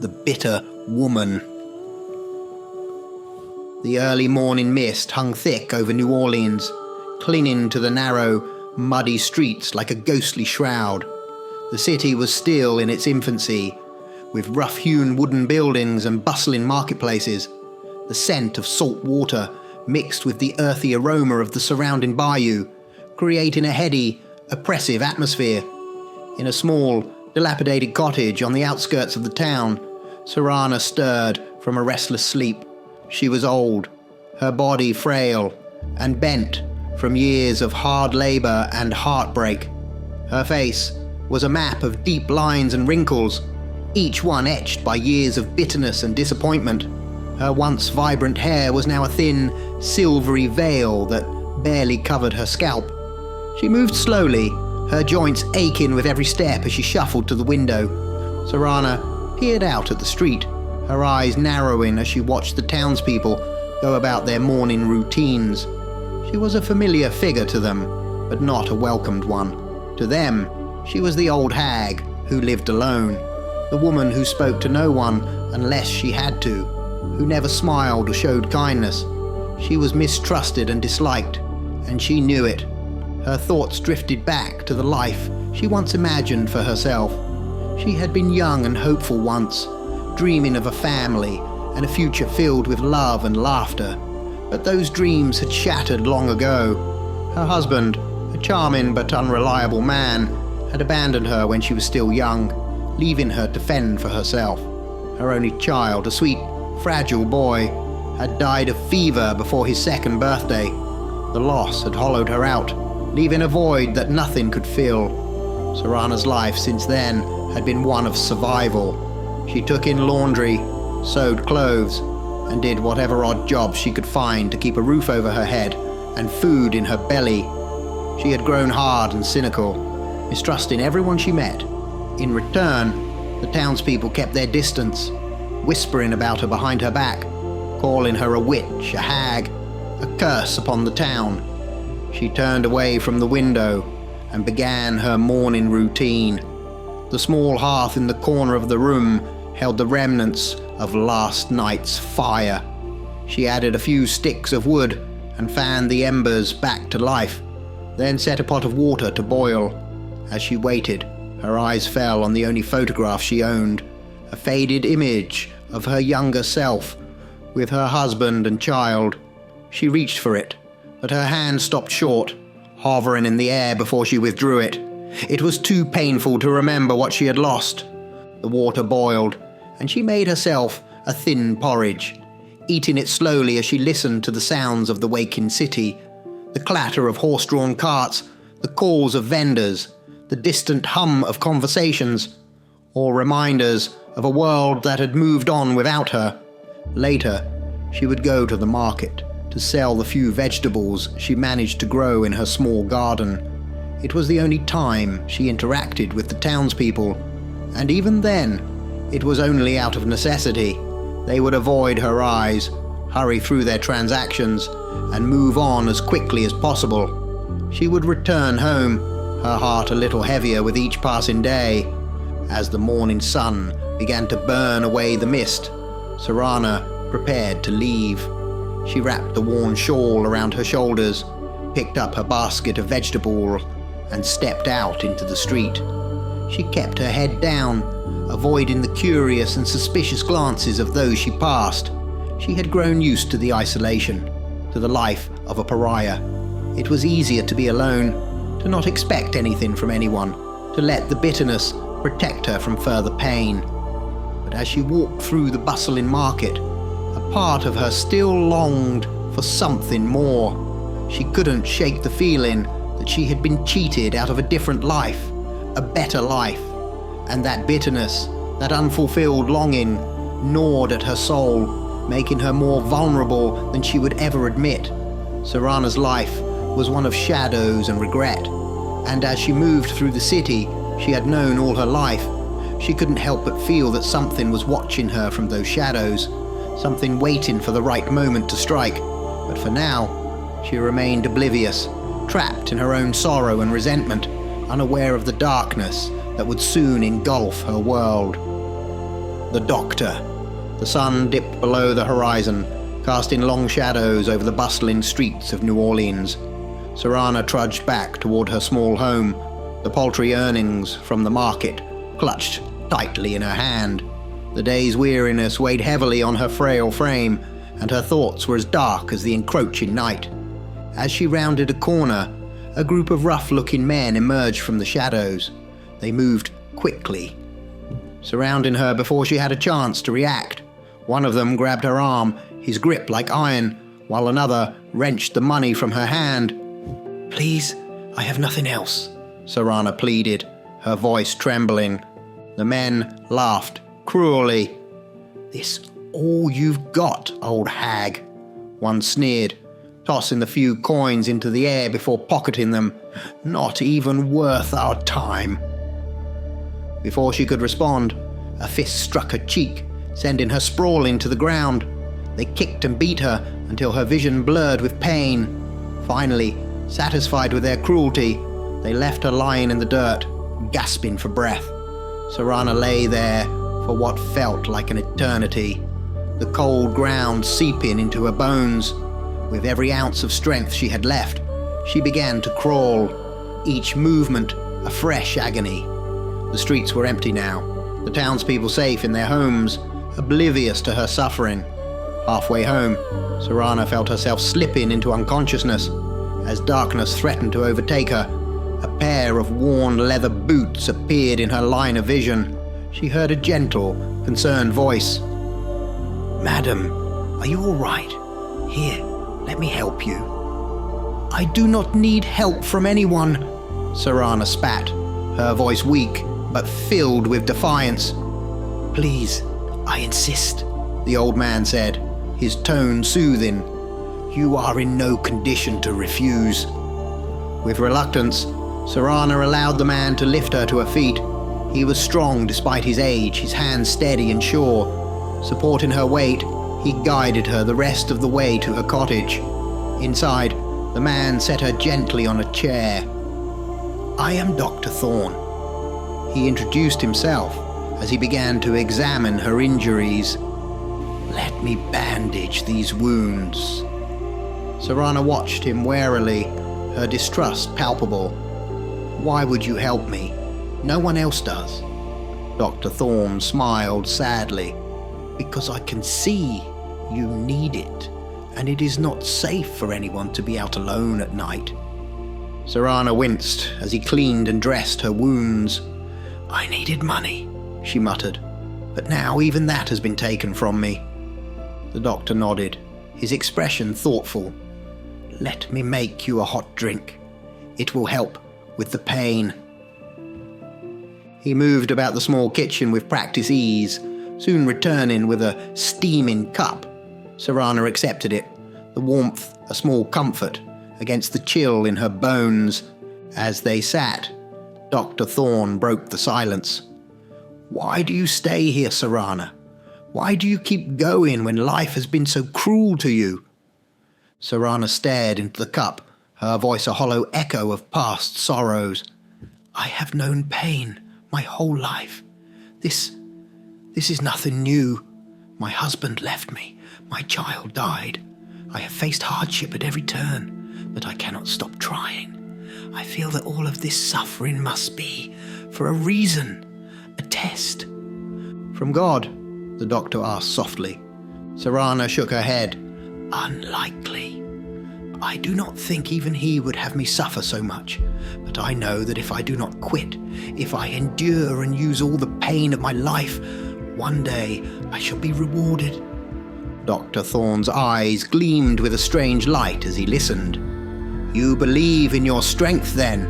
the bitter woman. The early morning mist hung thick over New Orleans, clinging to the narrow, muddy streets like a ghostly shroud. The city was still in its infancy, with rough-hewn wooden buildings and bustling marketplaces. The scent of salt water mixed with the earthy aroma of the surrounding bayou, creating a heady, oppressive atmosphere. In a small, dilapidated cottage on the outskirts of the town, Serana stirred from a restless sleep. She was old, her body frail and bent from years of hard labor and heartbreak. Her face was a map of deep lines and wrinkles, each one etched by years of bitterness and disappointment. Her once vibrant hair was now a thin, silvery veil that barely covered her scalp. She moved slowly, her joints aching with every step as she shuffled to the window. Serana peered out at the street, her eyes narrowing as she watched the townspeople go about their morning routines. She was a familiar figure to them, but not a welcomed one. To them, she was the old hag who lived alone, the woman who spoke to no one unless she had to, who never smiled or showed kindness. She was mistrusted and disliked, and she knew it. Her thoughts drifted back to the life she once imagined for herself. She had been young and hopeful once, dreaming of a family and a future filled with love and laughter. But those dreams had shattered long ago. Her husband, a charming but unreliable man, had abandoned her when she was still young, leaving her to fend for herself. Her only child, a sweet, fragile boy, had died of fever before his second birthday. The loss had hollowed her out, leaving a void that nothing could fill. Serana's life since then had been one of survival. She took in laundry, sewed clothes, and did whatever odd jobs she could find to keep a roof over her head and food in her belly. She had grown hard and cynical, mistrusting everyone she met. In return, the townspeople kept their distance, whispering about her behind her back, calling her a witch, a hag, a curse upon the town. She turned away from the window and began her morning routine. The small hearth in the corner of the room held the remnants of last night's fire. She added a few sticks of wood and fanned the embers back to life, then set a pot of water to boil. As she waited, her eyes fell on the only photograph she owned, a faded image of her younger self with her husband and child. She reached for it, but her hand stopped short, hovering in the air before she withdrew it. It was too painful to remember what she had lost. The water boiled, and she made herself a thin porridge, eating it slowly as she listened to the sounds of the waking city, the clatter of horse-drawn carts, the calls of vendors, the distant hum of conversations, all reminders of a world that had moved on without her. Later, she would go to the market to sell the few vegetables she managed to grow in her small garden. It was the only time she interacted with the townspeople, and even then, it was only out of necessity. They would avoid her eyes, hurry through their transactions, and move on as quickly as possible. She would return home, her heart a little heavier with each passing day. As the morning sun began to burn away the mist, Serana prepared to leave. She wrapped the worn shawl around her shoulders, picked up her basket of vegetables, and stepped out into the street. She kept her head down, avoiding the curious and suspicious glances of those she passed. She had grown used to the isolation, to the life of a pariah. It was easier to be alone, to not expect anything from anyone, to let the bitterness protect her from further pain. But as she walked through the bustling market, a part of her still longed for something more. She couldn't shake the feeling that she had been cheated out of a different life, a better life, and that bitterness, that unfulfilled longing, gnawed at her soul, making her more vulnerable than she would ever admit. Serana's life was one of shadows and regret, and as she moved through the city she had known all her life, she couldn't help but feel that something was watching her from those shadows, something waiting for the right moment to strike. But for now, she remained oblivious, trapped in her own sorrow and resentment, unaware of the darkness that would soon engulf her world. The doctor. The sun dipped below the horizon, casting long shadows over the bustling streets of New Orleans. Serana trudged back toward her small home, the paltry earnings from the market clutched tightly in her hand. The day's weariness weighed heavily on her frail frame, and her thoughts were as dark as the encroaching night. As she rounded a corner, a group of rough-looking men emerged from the shadows. They moved quickly, surrounding her before she had a chance to react. One of them grabbed her arm, his grip like iron, while another wrenched the money from her hand. "Please, I have nothing else," Serana pleaded, her voice trembling. The men laughed cruelly. "This all you've got, old hag," one sneered, tossing the few coins into the air before pocketing them. "Not even worth our time." Before she could respond, a fist struck her cheek, sending her sprawling to the ground. They kicked and beat her until her vision blurred with pain. Finally, satisfied with their cruelty, they left her lying in the dirt, gasping for breath. Serana lay there for what felt like an eternity, the cold ground seeping into her bones. With every ounce of strength she had left, she began to crawl, each movement a fresh agony. The streets were empty now, the townspeople safe in their homes, oblivious to her suffering. Halfway home, Serana felt herself slipping into unconsciousness. As darkness threatened to overtake her, a pair of worn leather boots appeared in her line of vision. She heard a gentle, concerned voice. "Madam, are you all right? Here, let me help you." "I do not need help from anyone," Serana spat, her voice weak but filled with defiance. "Please, I insist," the old man said, his tone soothing. "You are in no condition to refuse." With reluctance, Serana allowed the man to lift her to her feet. He was strong despite his age, his hands steady and sure. Supporting her weight, he guided her the rest of the way to her cottage. Inside, the man set her gently on a chair. "I am Dr. Thorne." He introduced himself as he began to examine her injuries. "Let me bandage these wounds." Serana watched him warily, her distrust palpable. "Why would you help me? No one else does." Dr. Thorne smiled sadly. "Because I can see you need it, and it is not safe for anyone to be out alone at night." Serana winced as he cleaned and dressed her wounds. "I needed money," she muttered, "but now even that has been taken from me." The doctor nodded, his expression thoughtful. "Let me make you a hot drink. It will help with the pain." He moved about the small kitchen with practiced ease, soon returning with a steaming cup. Serana accepted it, the warmth a small comfort against the chill in her bones. As they sat, Dr. Thorne broke the silence. "Why do you stay here, Serana? Why do you keep going when life has been so cruel to you?" Serana stared into the cup, her voice a hollow echo of past sorrows. "I have known pain my whole life. This is nothing new. My husband left me. My child died. I have faced hardship at every turn, but I cannot stop trying. I feel that all of this suffering must be for a reason, a test." "From God?" the doctor asked softly. Serana shook her head. "Unlikely. I do not think even he would have me suffer so much, but I know that if I do not quit, if I endure and use all the pain of my life, one day I shall be rewarded." Dr. Thorne's eyes gleamed with a strange light as he listened. "You believe in your strength, then?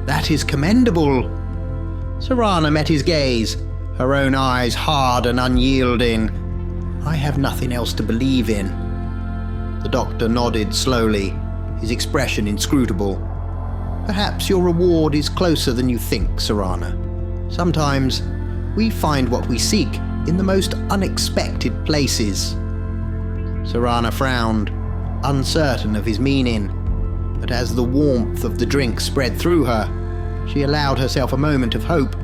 That is commendable." Serana met his gaze, her own eyes hard and unyielding. "I have nothing else to believe in." The doctor nodded slowly, his expression inscrutable. "Perhaps your reward is closer than you think, Serana. Sometimes we find what we seek in the most unexpected places." Serana frowned, uncertain of his meaning, but as the warmth of the drink spread through her, she allowed herself a moment of hope.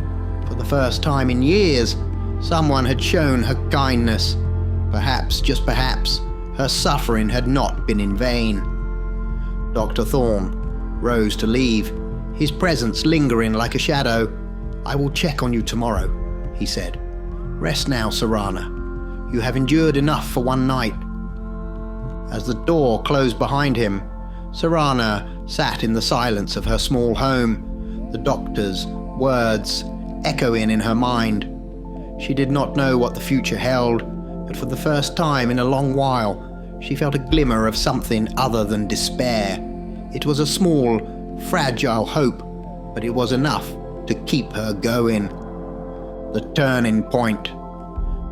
For the first time in years, Someone had shown her kindness. Perhaps, just perhaps, her suffering had not been in vain. Dr. Thorne rose to leave, his presence lingering like a shadow. "I will check on you tomorrow," he said. "Rest now, Serana. You have endured enough for one night." As the door closed behind him, Serana sat in the silence of her small home, the doctor's words echoing in her mind. She did not know what the future held, but for the first time in a long while, she felt a glimmer of something other than despair. It was a small, fragile hope, but it was enough to keep her going. The turning point.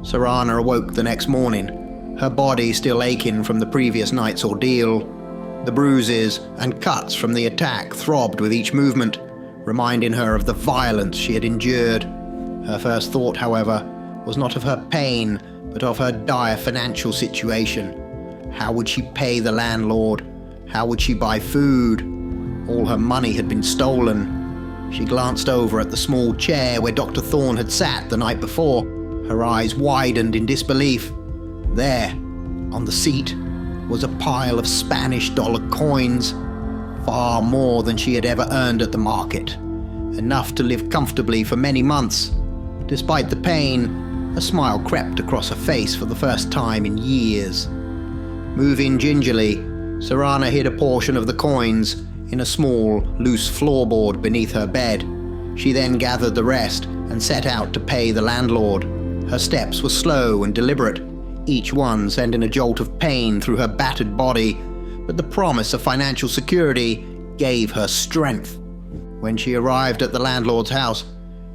Serana awoke the next morning, her body still aching from the previous night's ordeal. The bruises and cuts from the attack throbbed with each movement, reminding her of the violence she had endured. Her first thought, however, was not of her pain, but of her dire financial situation. How would she pay the landlord? How would she buy food? All her money had been stolen. She glanced over at the small chair where Dr. Thorne had sat the night before. Her eyes widened in disbelief. There, on the seat, was a pile of Spanish dollar coins, far more than she had ever earned at the market, enough to live comfortably for many months. Despite the pain, a smile crept across her face for the first time in years. Moving gingerly, Serana hid a portion of the coins in a small, loose floorboard beneath her bed. She then gathered the rest and set out to pay the landlord. Her steps were slow and deliberate, each one sending a jolt of pain through her battered body, but the promise of financial security gave her strength. When she arrived at the landlord's house,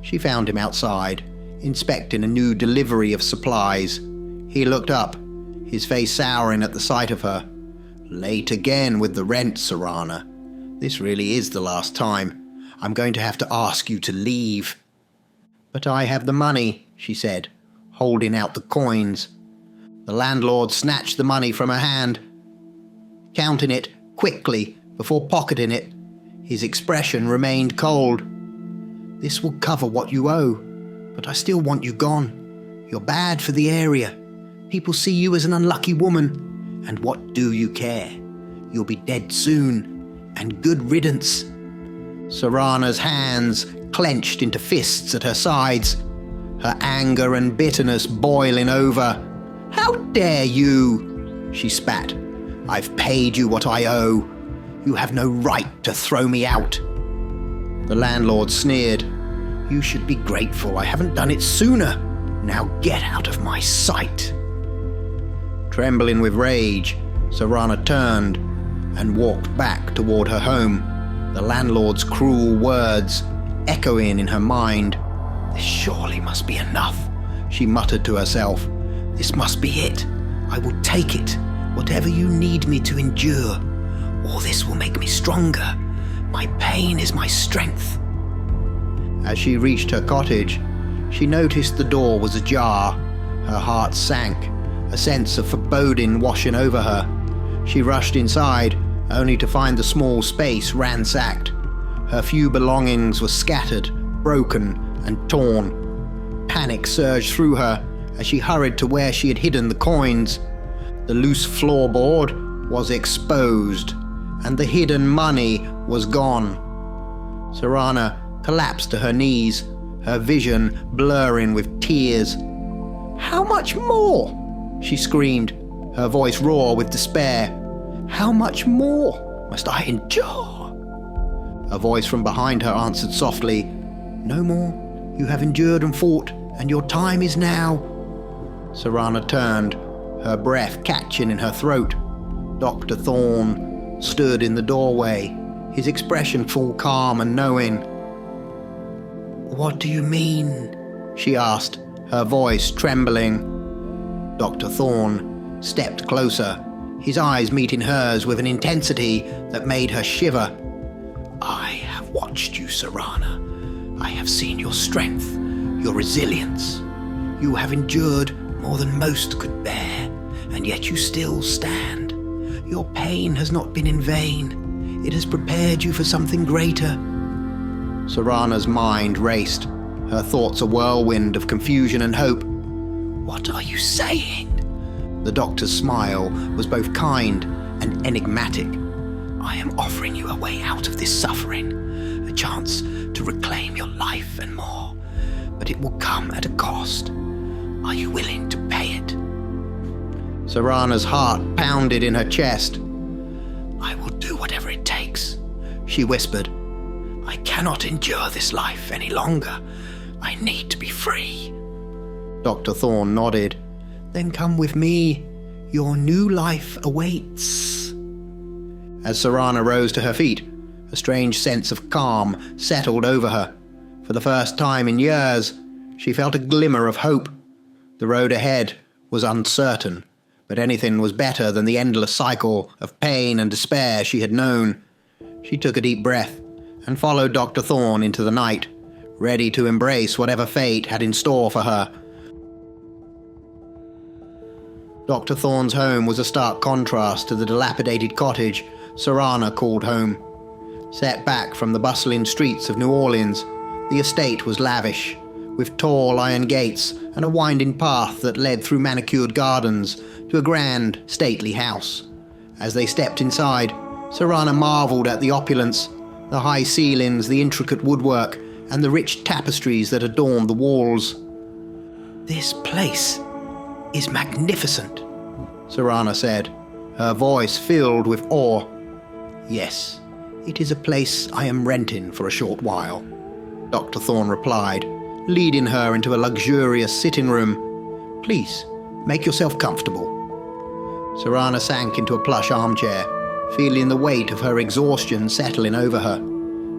she found him outside, inspecting a new delivery of supplies. He looked up, his face souring at the sight of her. "Late again with the rent, Serana. This really is the last time. I'm going to have to ask you to leave." "But I have the money," she said, holding out the coins. The landlord snatched the money from her hand, counting it quickly before pocketing it. His expression remained cold. "This will cover what you owe, but I still want you gone. You're bad for the area. People see you as an unlucky woman. And what do you care? You'll be dead soon, and good riddance." Serana's hands clenched into fists at her sides, her anger and bitterness boiling over. "How dare you?" she spat. "I've paid you what I owe. You have no right to throw me out." The landlord sneered. "You should be grateful I haven't done it sooner. Now get out of my sight." Trembling with rage, Serana turned and walked back toward her home, the landlord's cruel words echoing in her mind. "This surely must be enough," she muttered to herself. "This must be it. I will take it, whatever you need me to endure. All this will make me stronger. My pain is my strength." As she reached her cottage, she noticed the door was ajar. Her heart sank, a sense of foreboding washing over her. She rushed inside, only to find the small space ransacked. Her few belongings were scattered, broken, and torn. Panic surged through her as she hurried to where she had hidden the coins. The loose floorboard was exposed, and the hidden money was gone. Serana collapsed to her knees, her vision blurring with tears. "How much more?" she screamed, her voice raw with despair. "How much more must I endure?" A voice from behind her answered softly, "No more. You have endured and fought, and your time is now." Serana turned, her breath catching in her throat. Dr. Thorne stood in the doorway, his expression full calm and knowing. "What do you mean?" she asked, her voice trembling. Dr. Thorne stepped closer, his eyes meeting hers with an intensity that made her shiver. "I have watched you, Serana. I have seen your strength, your resilience. You have endured more than most could bear, and yet you still stand. Your pain has not been in vain. It has prepared you for something greater." Serana's mind raced, her thoughts a whirlwind of confusion and hope. "What are you saying?" The doctor's smile was both kind and enigmatic. "I am offering you a way out of this suffering, a chance to reclaim your life and more, but it will come at a cost. Are you willing to pay it?" Serana's heart pounded in her chest. "I will do whatever it takes," she whispered. "I cannot endure this life any longer. I need to be free." Dr. Thorne nodded. "Then come with me. Your new life awaits." As Serana rose to her feet, a strange sense of calm settled over her. For the first time in years, she felt a glimmer of hope. The road ahead was uncertain, but anything was better than the endless cycle of pain and despair she had known. She took a deep breath and followed Dr. Thorne into the night, ready to embrace whatever fate had in store for her. Dr. Thorne's home was a stark contrast to the dilapidated cottage Serana called home. Set back from the bustling streets of New Orleans, the estate was lavish, with tall iron gates and a winding path that led through manicured gardens to a grand, stately house. As they stepped inside, Serana marveled at the opulence, the high ceilings, the intricate woodwork, and the rich tapestries that adorned the walls. "This place is magnificent," Serana said, her voice filled with awe. "Yes, it is a place I am renting for a short while," Dr. Thorne replied, leading her into a luxurious sitting room. "Please, make yourself comfortable." Serana sank into a plush armchair, feeling the weight of her exhaustion settling over her.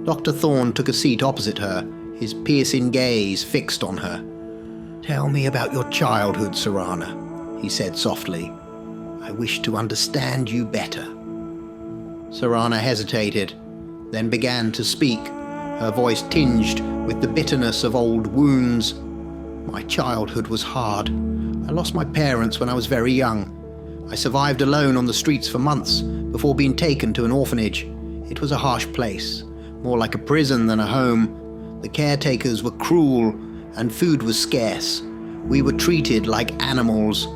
Dr. Thorne took a seat opposite her, his piercing gaze fixed on her. "Tell me about your childhood, Serana," he said softly. "I wish to understand you better." Serana hesitated, then began to speak, her voice tinged with the bitterness of old wounds. "My childhood was hard. I lost my parents when I was very young. I survived alone on the streets for months before being taken to an orphanage. It was a harsh place, more like a prison than a home. The caretakers were cruel and food was scarce. We were treated like animals."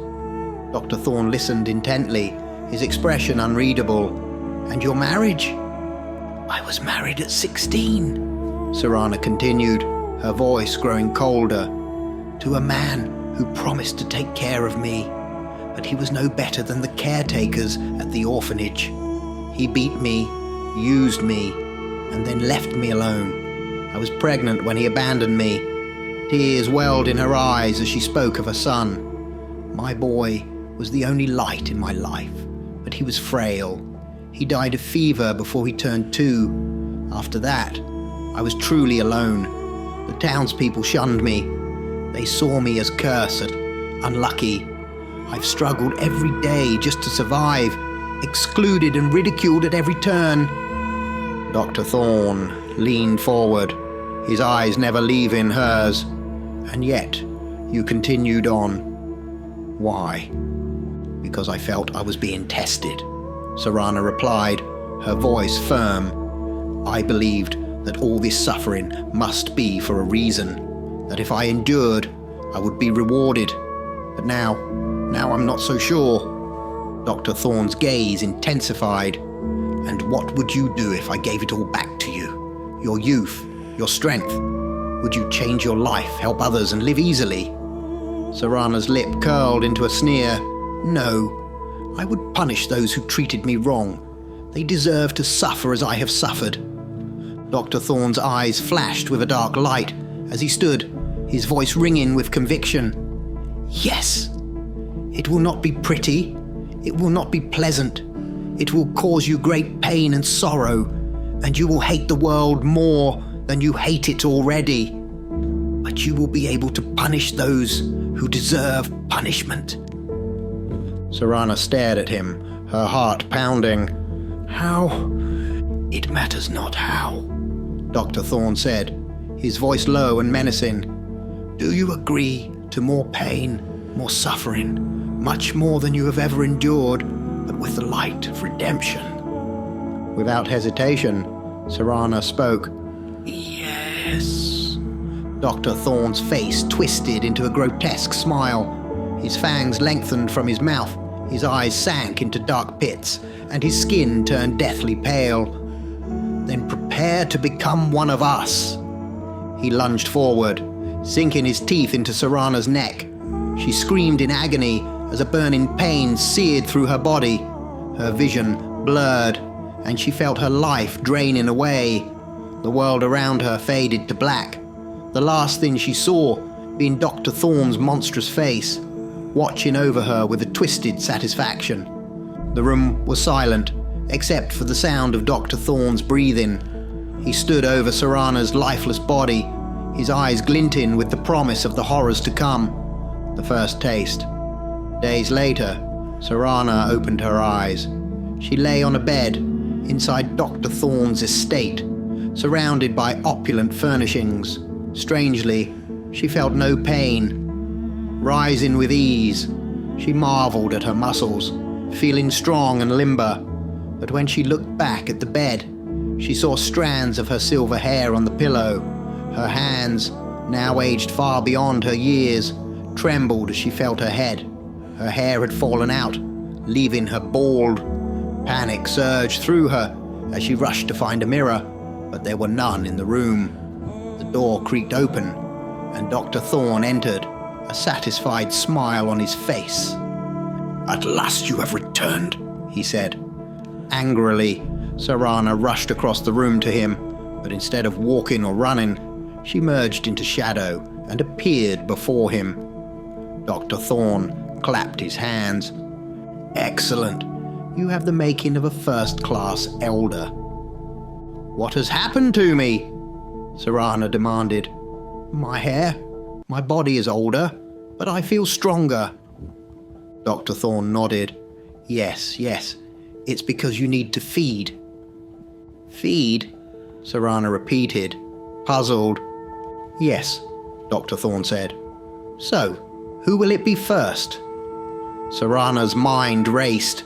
Dr. Thorne listened intently, his expression unreadable. "And your marriage?" "I was married at 16, Serana continued, her voice growing colder, "to a man who promised to take care of me, but he was no better than the caretakers at the orphanage. He beat me, used me, and then left me alone. I was pregnant when he abandoned me." Tears welled in her eyes as she spoke of her son. "My boy was the only light in my life, but he was frail. He died of fever before he turned 2. After that, I was truly alone. The townspeople shunned me. They saw me as cursed, unlucky. I've struggled every day just to survive, excluded and ridiculed at every turn." Dr. Thorne leaned forward, his eyes never leaving hers. "And yet, you continued on." "Why?" "Because I felt I was being tested," Serana replied, her voice firm. "I believed that all this suffering must be for a reason, that if I endured, I would be rewarded. But now I'm not so sure." Dr. Thorne's gaze intensified. "And what would you do if I gave it all back to you? Your youth, your strength? Would you change your life, help others, and live easily?" Serana's lip curled into a sneer. "No, I would punish those who treated me wrong. They deserve to suffer as I have suffered." Dr. Thorne's eyes flashed with a dark light as he stood, his voice ringing with conviction. "Yes, it will not be pretty. It will not be pleasant. It will cause you great pain and sorrow, and you will hate the world more than you hate it already. But you will be able to punish those who deserve punishment." Serana stared at him, her heart pounding. "How?" "It matters not how," Dr. Thorne said, his voice low and menacing. "Do you agree to more pain, more suffering, much more than you have ever endured, but with the light of redemption?" Without hesitation, Serana spoke. "Yes." Dr. Thorne's face twisted into a grotesque smile. His fangs lengthened from his mouth, his eyes sank into dark pits, and his skin turned deathly pale. "Then prepare to become one of us." He lunged forward, sinking his teeth into Serana's neck. She screamed in agony as a burning pain seared through her body. Her vision blurred, and she felt her life draining away. The world around her faded to black, the last thing she saw being Dr. Thorne's monstrous face, watching over her with a twisted satisfaction. The room was silent, except for the sound of Dr. Thorne's breathing. He stood over Serana's lifeless body, his eyes glinting with the promise of the horrors to come. The first taste. Days later, Serana opened her eyes. She lay on a bed inside Dr. Thorne's estate, surrounded by opulent furnishings. Strangely, she felt no pain. Rising with ease, she marveled at her muscles, feeling strong and limber. But when she looked back at the bed, she saw strands of her silver hair on the pillow. Her hands, now aged far beyond her years, trembled as she felt her head. Her hair had fallen out, leaving her bald. Panic surged through her as she rushed to find a mirror, but there were none in the room. The door creaked open, and Dr. Thorne entered, a satisfied smile on his face. "At last you have returned," he said. Angrily, Serana rushed across the room to him, but instead of walking or running, she merged into shadow and appeared before him. Dr. Thorne clapped his hands. "Excellent. You have the making of a first-class elder." "What has happened to me?" Serana demanded. "My hair. My body is older, but I feel stronger." Dr. Thorne nodded. Yes. It's because you need to feed." "Feed?" Serana repeated, puzzled. "Yes," Dr. Thorne said. "So, who will it be first?" Serana's mind raced.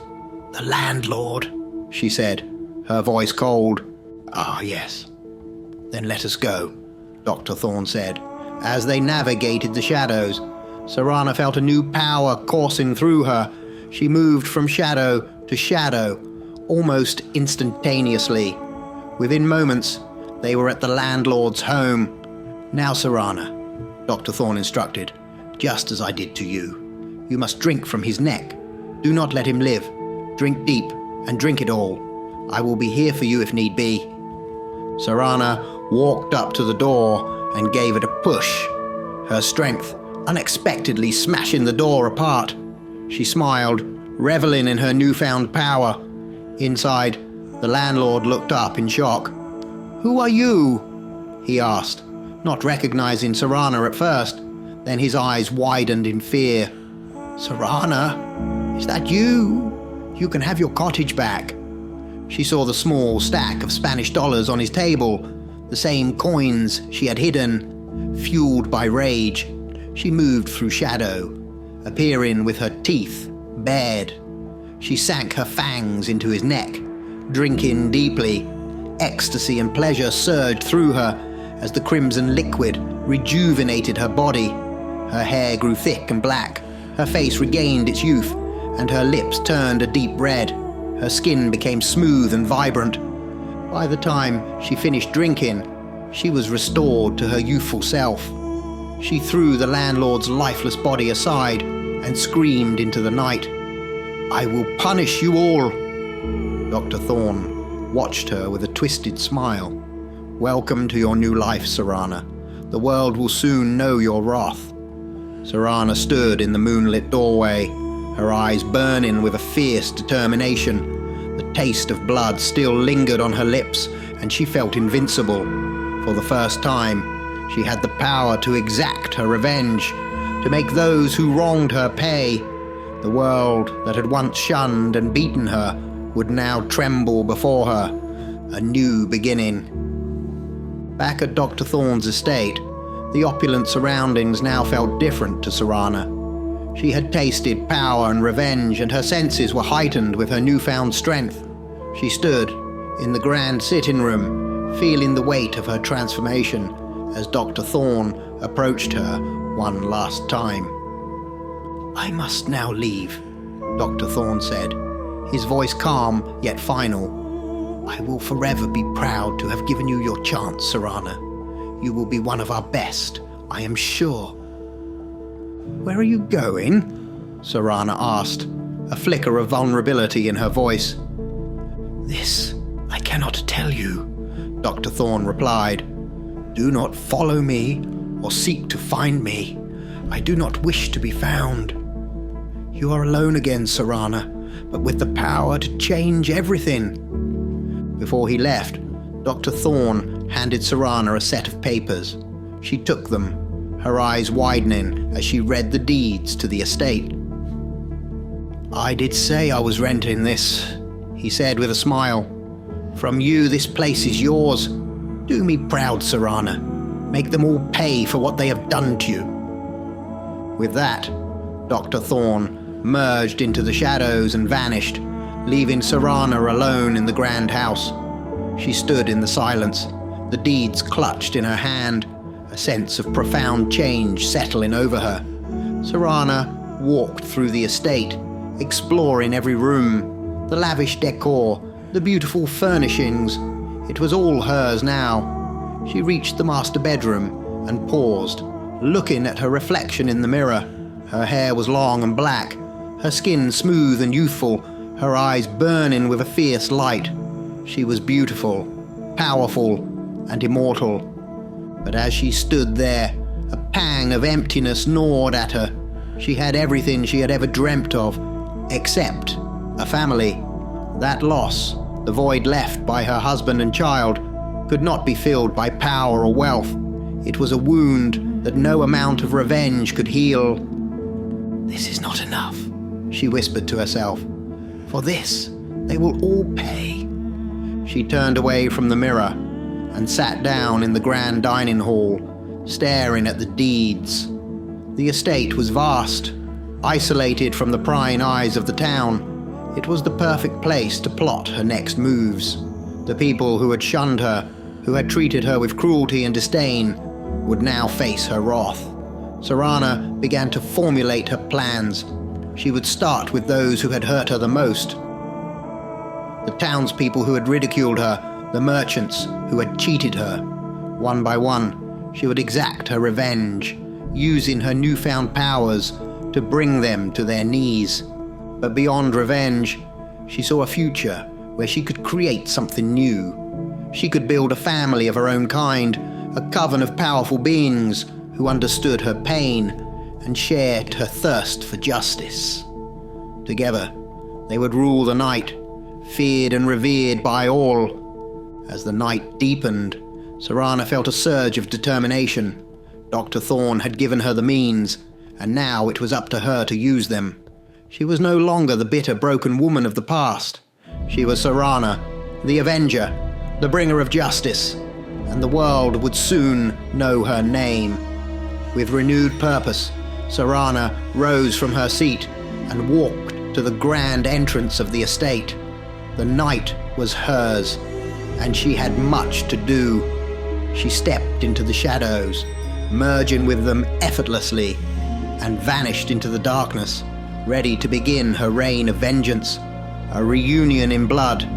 "The landlord," she said, her voice cold. "Ah, yes." "Then let us go," Dr. Thorne said. As they navigated the shadows, Serana felt a new power coursing through her. She moved from shadow to shadow, almost instantaneously. Within moments, they were at the landlord's home. "Now, Serana," Dr. Thorne instructed, "just as I did to you. You must drink from his neck. Do not let him live. Drink deep, and drink it all. I will be here for you if need be." Serana walked up to the door and gave it a push, her strength unexpectedly smashing the door apart. She smiled, reveling in her newfound power. Inside, the landlord looked up in shock. "Who are you?" he asked, not recognizing Serana at first. Then his eyes widened in fear. "Serana, is that you? You can have your cottage back." She saw the small stack of Spanish dollars on his table, the same coins she had hidden. Fueled by rage, she moved through shadow, appearing with her teeth bared. She sank her fangs into his neck, drinking deeply. Ecstasy and pleasure surged through her as the crimson liquid rejuvenated her body. Her hair grew thick and black, her face regained its youth, and her lips turned a deep red. Her skin became smooth and vibrant. By the time she finished drinking, she was restored to her youthful self. She threw the landlord's lifeless body aside and screamed into the night. "I will punish you all." Dr. Thorne watched her with a twisted smile. "Welcome to your new life, Serana. The world will soon know your wrath." Serana stood in the moonlit doorway, her eyes burning with a fierce determination. The taste of blood still lingered on her lips, and she felt invincible. For the first time, she had the power to exact her revenge, to make those who wronged her pay. The world that had once shunned and beaten her would now tremble before her. A new beginning. Back at Dr. Thorne's estate, the opulent surroundings now felt different to Serana. She had tasted power and revenge, and her senses were heightened with her newfound strength. She stood in the grand sitting room, feeling the weight of her transformation, as Dr. Thorne approached her one last time. "I must now leave," Dr. Thorne said, his voice calm yet final. "I will forever be proud to have given you your chance, Serana. You will be one of our best, I am sure." "Where are you going?" Serana asked, a flicker of vulnerability in her voice. "This I cannot tell you," Dr. Thorne replied. "Do not follow me or seek to find me. I do not wish to be found. You are alone again, Serana, but with the power to change everything." Before he left, Dr. Thorne handed Serana a set of papers. She took them, her eyes widening as she read the deeds to the estate. "I did say I was renting this," he said with a smile. "From you, this place is yours. Do me proud, Serana. Make them all pay for what they have done to you." With that, Dr. Thorne merged into the shadows and vanished, leaving Serana alone in the grand house. She stood in the silence, the deeds clutched in her hand, a sense of profound change settling over her. Serana walked through the estate, exploring every room, the lavish decor, the beautiful furnishings. It was all hers now. She reached the master bedroom and paused, looking at her reflection in the mirror. Her hair was long and black, her skin smooth and youthful, her eyes burning with a fierce light. She was beautiful, powerful, and immortal. But as she stood there, a pang of emptiness gnawed at her. She had everything she had ever dreamt of, except a family. That loss, the void left by her husband and child, could not be filled by power or wealth. It was a wound that no amount of revenge could heal. "This is not enough," she whispered to herself. "For this, they will all pay." She turned away from the mirror and sat down in the grand dining hall, staring at the deeds. The estate was vast, isolated from the prying eyes of the town. It was the perfect place to plot her next moves. The people who had shunned her, who had treated her with cruelty and disdain, would now face her wrath. Serana began to formulate her plans. She would start with those who had hurt her the most. The townspeople who had ridiculed her, the merchants who had cheated her. One by one, she would exact her revenge, using her newfound powers to bring them to their knees. But beyond revenge, she saw a future where she could create something new. She could build a family of her own kind, a coven of powerful beings who understood her pain and shared her thirst for justice. Together, they would rule the night, feared and revered by all. As the night deepened, Serana felt a surge of determination. Dr. Thorne had given her the means, and now it was up to her to use them. She was no longer the bitter, broken woman of the past. She was Serana, the Avenger, the bringer of justice, and the world would soon know her name. With renewed purpose, Serana rose from her seat and walked to the grand entrance of the estate. The night was hers, and she had much to do. She stepped into the shadows, merging with them effortlessly, and vanished into the darkness, ready to begin her reign of vengeance. A reunion in blood.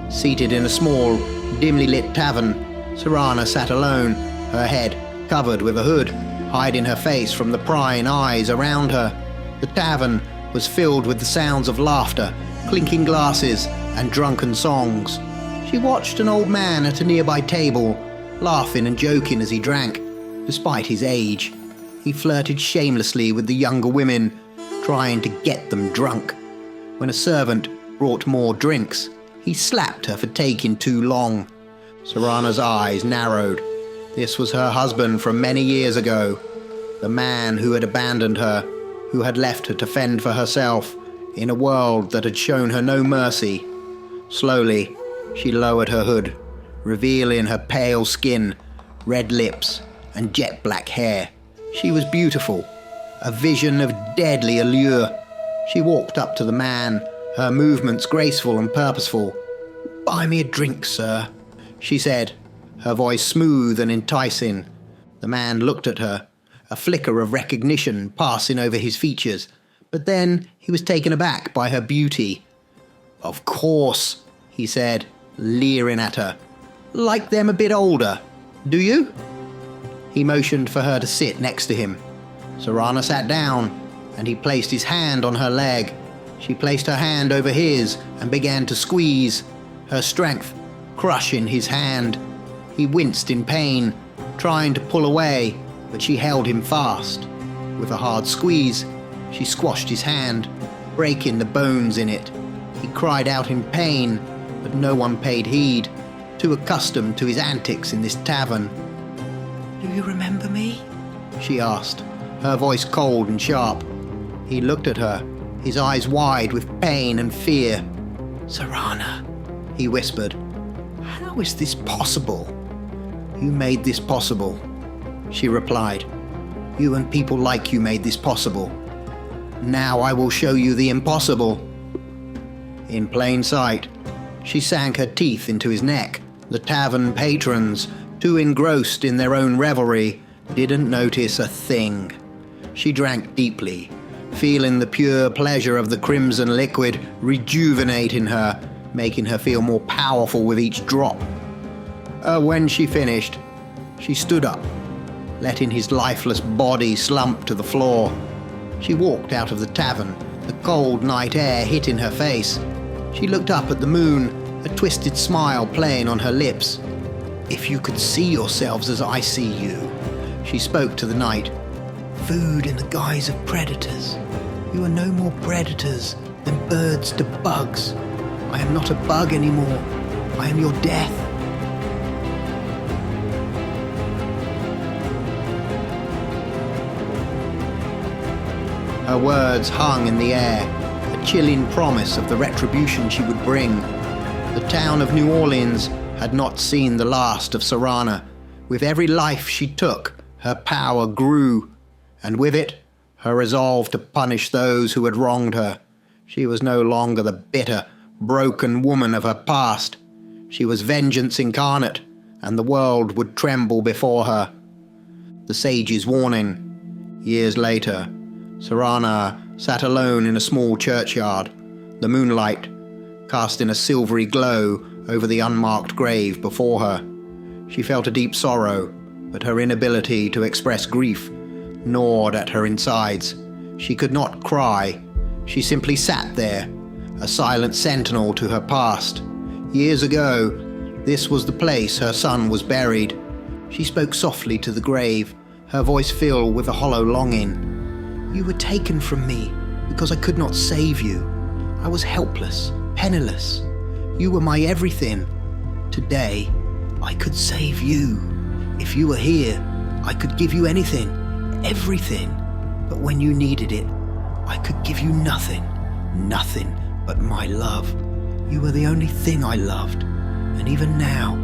Seated in a small, dimly lit tavern, Serana sat alone, her head covered with a hood, hiding her face from the prying eyes around her. The tavern was filled with the sounds of laughter, clinking glasses, and drunken songs. She watched an old man at a nearby table, laughing and joking as he drank. Despite his age, he flirted shamelessly with the younger women, trying to get them drunk. When a servant brought more drinks, he slapped her for taking too long. Serana's eyes narrowed. This was her husband from many years ago, the man who had abandoned her, who had left her to fend for herself in a world that had shown her no mercy. Slowly, she lowered her hood, revealing her pale skin, red lips, and jet black hair. She was beautiful, a vision of deadly allure. She walked up to the man, her movements graceful and purposeful. "Buy me a drink, sir," she said, her voice smooth and enticing. The man looked at her, a flicker of recognition passing over his features, but then he was taken aback by her beauty. "Of course," he said, leering at her. "Like them a bit older, do you?" He motioned for her to sit next to him. Serana sat down, and he placed his hand on her leg. She placed her hand over his and began to squeeze, her strength crushing his hand. He winced in pain, trying to pull away, but she held him fast. With a hard squeeze, she squashed his hand, breaking the bones in it. He cried out in pain, but no one paid heed, too accustomed to his antics in this tavern. "Do you remember me?" she asked, her voice cold and sharp. He looked at her, his eyes wide with pain and fear. "Serana," he whispered, "how is this possible?" "You made this possible," she replied. "You and people like you made this possible. Now I will show you the impossible." In plain sight, she sank her teeth into his neck. The tavern patrons, too engrossed in their own revelry, didn't notice a thing. She drank deeply, feeling the pure pleasure of the crimson liquid rejuvenate in her, making her feel more powerful with each drop. When she finished, she stood up, letting his lifeless body slump to the floor. She walked out of the tavern, the cold night air hitting her face. She looked up at the moon, a twisted smile playing on her lips. "If you could see yourselves as I see you," she spoke to the night. "Food in the guise of predators. You are no more predators than birds to bugs. I am not a bug anymore. I am your death." Her words hung in the air, a chilling promise of the retribution she would bring. The town of New Orleans had not seen the last of Serana. With every life she took, her power grew, and with it, her resolve to punish those who had wronged her. She was no longer the bitter, broken woman of her past. She was vengeance incarnate, and the world would tremble before her. The sage's warning. Years later, Serana sat alone in a small churchyard, the moonlight casting a silvery glow over the unmarked grave before her. She felt a deep sorrow, but her inability to express grief gnawed at her insides. She could not cry. She simply sat there, a silent sentinel to her past. Years ago, this was the place her son was buried. She spoke softly to the grave, her voice filled with a hollow longing. "You were taken from me because I could not save you. I was helpless, penniless. You were my everything. Today, I could save you. If you were here, I could give you anything, everything. But when you needed it, I could give you nothing, nothing but my love. You were the only thing I loved. And even now,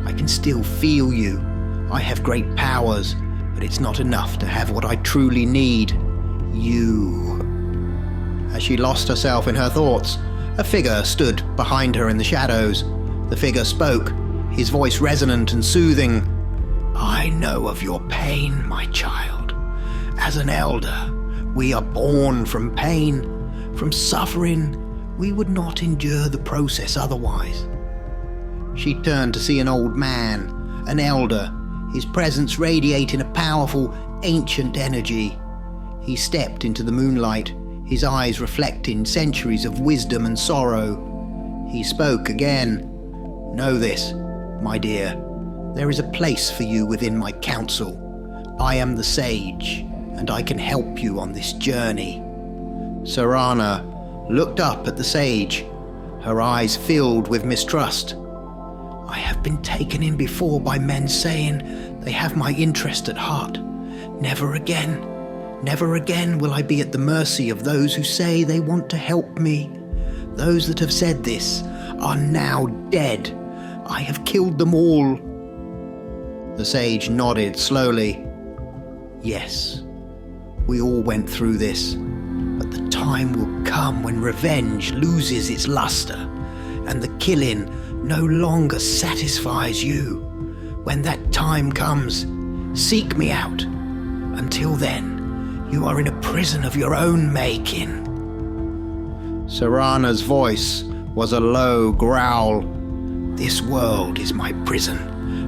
I can still feel you. I have great powers, but it's not enough to have what I truly need. You." As she lost herself in her thoughts, a figure stood behind her in the shadows. The figure spoke, his voice resonant and soothing. "I know of your pain, my child. As an elder, we are born from pain, from suffering. We would not endure the process otherwise." She turned to see an old man, an elder, his presence radiating a powerful, ancient energy. He stepped into the moonlight, his eyes reflecting centuries of wisdom and sorrow. He spoke again. "Know this, my dear. There is a place for you within my council. I am the sage, and I can help you on this journey." Serana looked up at the sage, her eyes filled with mistrust. "I have been taken in before by men saying they have my interest at heart. Never again. Never again will I be at the mercy of those who say they want to help me. Those that have said this are now dead. I have killed them all." The sage nodded slowly. "Yes, we all went through this, but the time will come when revenge loses its luster, and the killing no longer satisfies you. When that time comes, Seek me out. Until then, you are in a prison of your own making." Serana's voice was a low growl. "This world is my prison,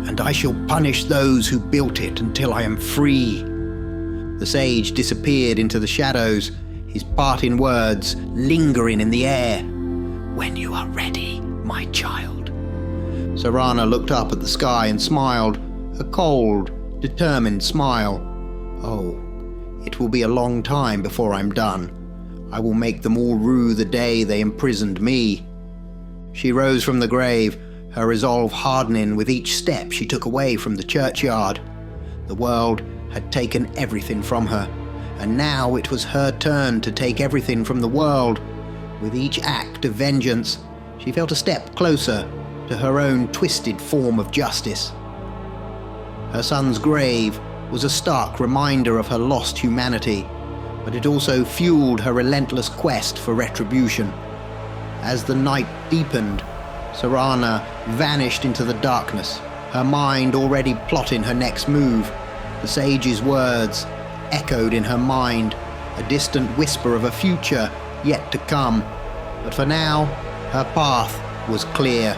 and I shall punish those who built it until I am free." The sage disappeared into the shadows, his parting words lingering in the air. "When you are ready, my child." Serana looked up at the sky and smiled, a cold, determined smile. "Oh, it will be a long time before I'm done. I will make them all rue the day they imprisoned me." She rose from the grave, her resolve hardening with each step she took away from the churchyard. The world had taken everything from her, and now it was her turn to take everything from the world. With each act of vengeance, she felt a step closer to her own twisted form of justice. Her son's grave was a stark reminder of her lost humanity, but it also fueled her relentless quest for retribution. As the night deepened, Serana vanished into the darkness, her mind already plotting her next move. The sage's words echoed in her mind, a distant whisper of a future yet to come. But for now, her path was clear.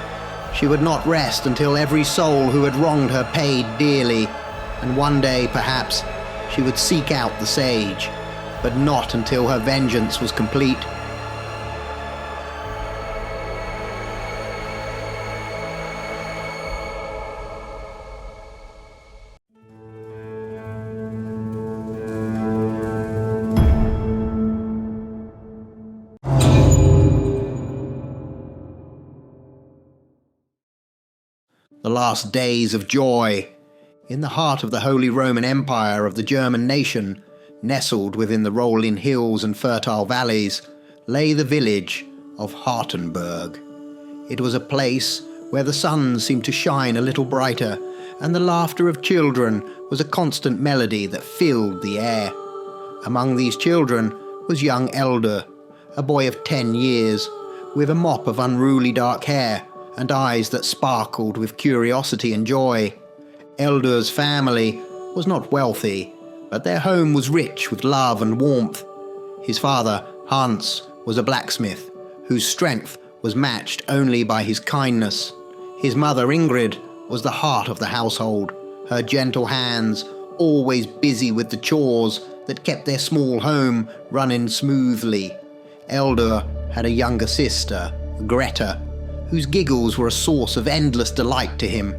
She would not rest until every soul who had wronged her paid dearly, and one day, perhaps, she would seek out the sage, but not until her vengeance was complete. The last days of joy. In the heart of the Holy Roman Empire of the German nation, nestled within the rolling hills and fertile valleys, lay the village of Hartenberg. It was a place where the sun seemed to shine a little brighter, and the laughter of children was a constant melody that filled the air. Among these children was young Eldur, a boy of 10 years, with a mop of unruly dark hair and eyes that sparkled with curiosity and joy. Eldur's family was not wealthy, but their home was rich with love and warmth. His father, Hans, was a blacksmith, whose strength was matched only by his kindness. His mother, Ingrid, was the heart of the household, her gentle hands always busy with the chores that kept their small home running smoothly. Eldur had a younger sister, Greta, whose giggles were a source of endless delight to him.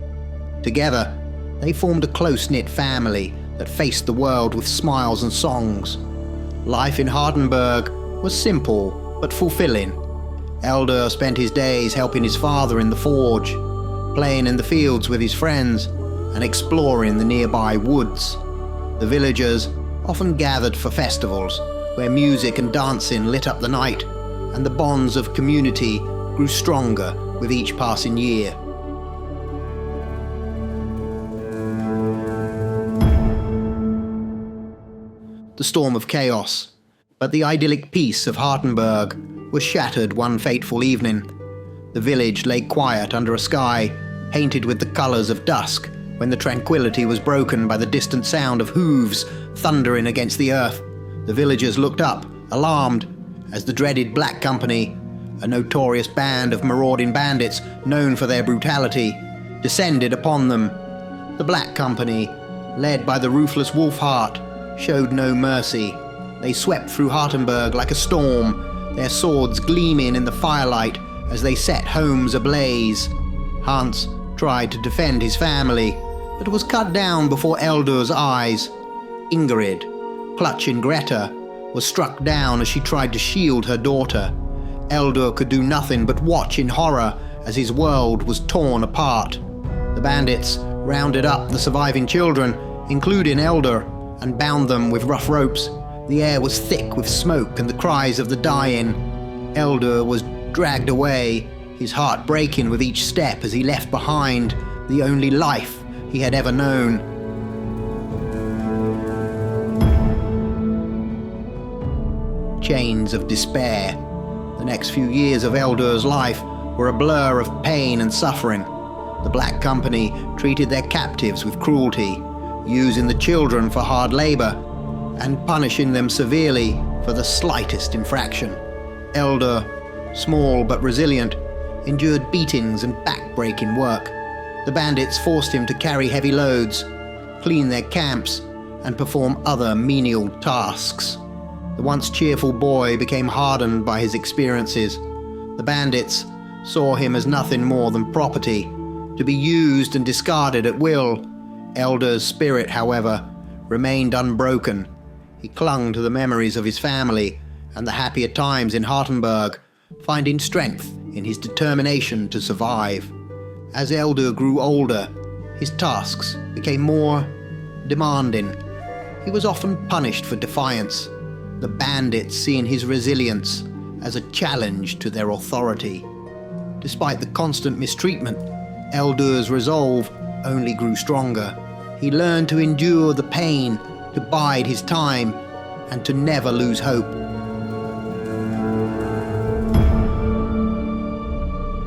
Together, they formed a close-knit family that faced the world with smiles and songs. Life in Hardenberg was simple but fulfilling. Eldur spent his days helping his father in the forge, playing in the fields with his friends, and exploring the nearby woods. The villagers often gathered for festivals, where music and dancing lit up the night, and the bonds of community grew stronger with each passing year. The storm of chaos, but the idyllic peace of Hartenberg was shattered one fateful evening. The village lay quiet under a sky painted with the colors of dusk when the tranquility was broken by the distant sound of hooves thundering against the earth. The villagers looked up, alarmed, as the dreaded Black Company, a notorious band of marauding bandits known for their brutality, descended upon them. The Black Company, led by the ruthless Wolfheart, showed no mercy. They swept through Hartenberg like a storm, their swords gleaming in the firelight as they set homes ablaze. Hans tried to defend his family, but was cut down before Eldur's eyes. Ingrid, clutching Greta, was struck down as she tried to shield her daughter. Eldur could do nothing but watch in horror as his world was torn apart. The bandits rounded up the surviving children, including Eldur, and bound them with rough ropes. The air was thick with smoke and the cries of the dying. Eldur was dragged away, his heart breaking with each step as he left behind the only life he had ever known. Chains of despair. The next few years of Eldur's life were a blur of pain and suffering. The Black Company treated their captives with cruelty, using the children for hard labor and punishing them severely for the slightest infraction. Eldur, small but resilient, endured beatings and back-breaking work. The bandits forced him to carry heavy loads, clean their camps, and perform other menial tasks. The once cheerful boy became hardened by his experiences. The bandits saw him as nothing more than property, to be used and discarded at will. Eldur's spirit, however, remained unbroken. He clung to the memories of his family and the happier times in Hartenberg, finding strength in his determination to survive. As Eldur grew older, his tasks became more demanding. He was often punished for defiance, the bandits seeing his resilience as a challenge to their authority. Despite the constant mistreatment, Eldur's resolve only grew stronger. He learned to endure the pain, to bide his time, and to never lose hope.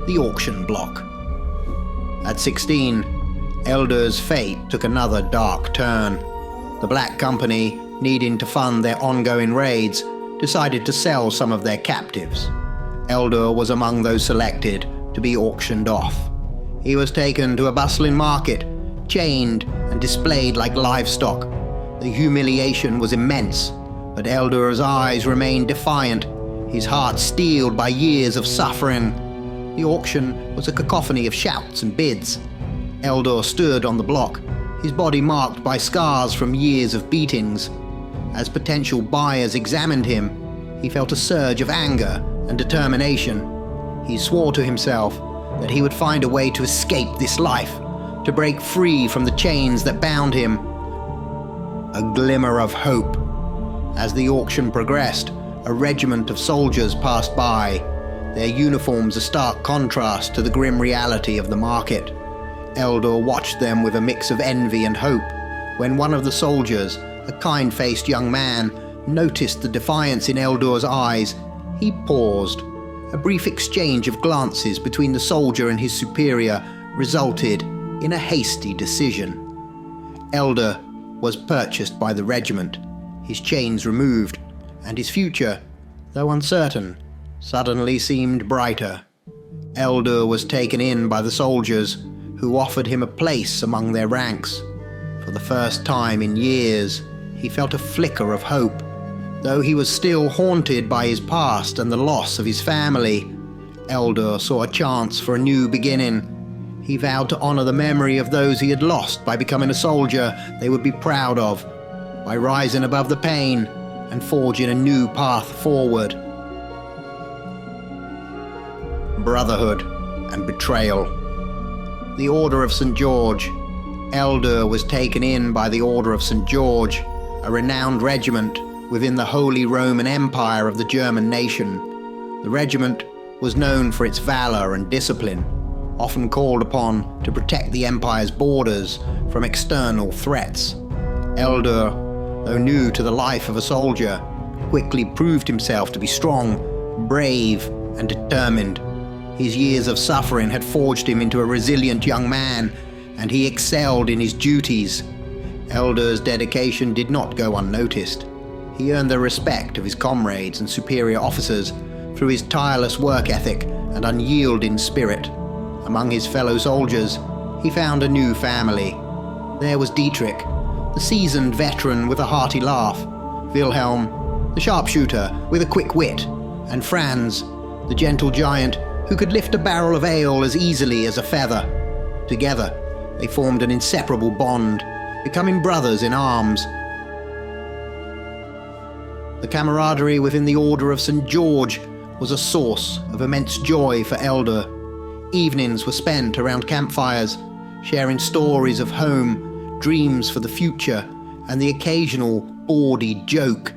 The auction block. At 16, Eldur's fate took another dark turn. The Black Company, needing to fund their ongoing raids, decided to sell some of their captives. Eldur was among those selected to be auctioned off. He was taken to a bustling market, chained and displayed like livestock. The humiliation was immense, but Eldur's eyes remained defiant, his heart steeled by years of suffering. The auction was a cacophony of shouts and bids. Eldur stood on the block, his body marked by scars from years of beatings. As potential buyers examined him, he felt a surge of anger and determination. He swore to himself that he would find a way to escape this life, to break free from the chains that bound him. A glimmer of hope. As the auction progressed, a regiment of soldiers passed by, their uniforms a stark contrast to the grim reality of the market. Eldur watched them with a mix of envy and hope. When one of the soldiers, a kind-faced young man, noticed the defiance in Eldur's eyes, he paused. A brief exchange of glances between the soldier and his superior resulted in a hasty decision. Eldur was purchased by the regiment, his chains removed, and his future, though uncertain, suddenly seemed brighter. Eldur was taken in by the soldiers, who offered him a place among their ranks. For the first time in years, he felt a flicker of hope. Though he was still haunted by his past and the loss of his family, Eldur saw a chance for a new beginning. He vowed to honor the memory of those he had lost by becoming a soldier they would be proud of, by rising above the pain and forging a new path forward. Brotherhood and betrayal. The Order of St. George. Eldur was taken in by the Order of St. George, a renowned regiment within the Holy Roman Empire of the German nation. The regiment was known for its valor and discipline, often called upon to protect the empire's borders from external threats. Eldur, though new to the life of a soldier, quickly proved himself to be strong, brave, and determined. His years of suffering had forged him into a resilient young man, and he excelled in his duties. Eldur's dedication did not go unnoticed. He earned the respect of his comrades and superior officers through his tireless work ethic and unyielding spirit. Among his fellow soldiers, he found a new family. There was Dietrich, the seasoned veteran with a hearty laugh, Wilhelm, the sharpshooter with a quick wit, and Franz, the gentle giant who could lift a barrel of ale as easily as a feather. Together, they formed an inseparable bond, becoming brothers in arms. The camaraderie within the Order of St. George was a source of immense joy for Eldur. Evenings were spent around campfires, sharing stories of home, dreams for the future, and the occasional bawdy joke.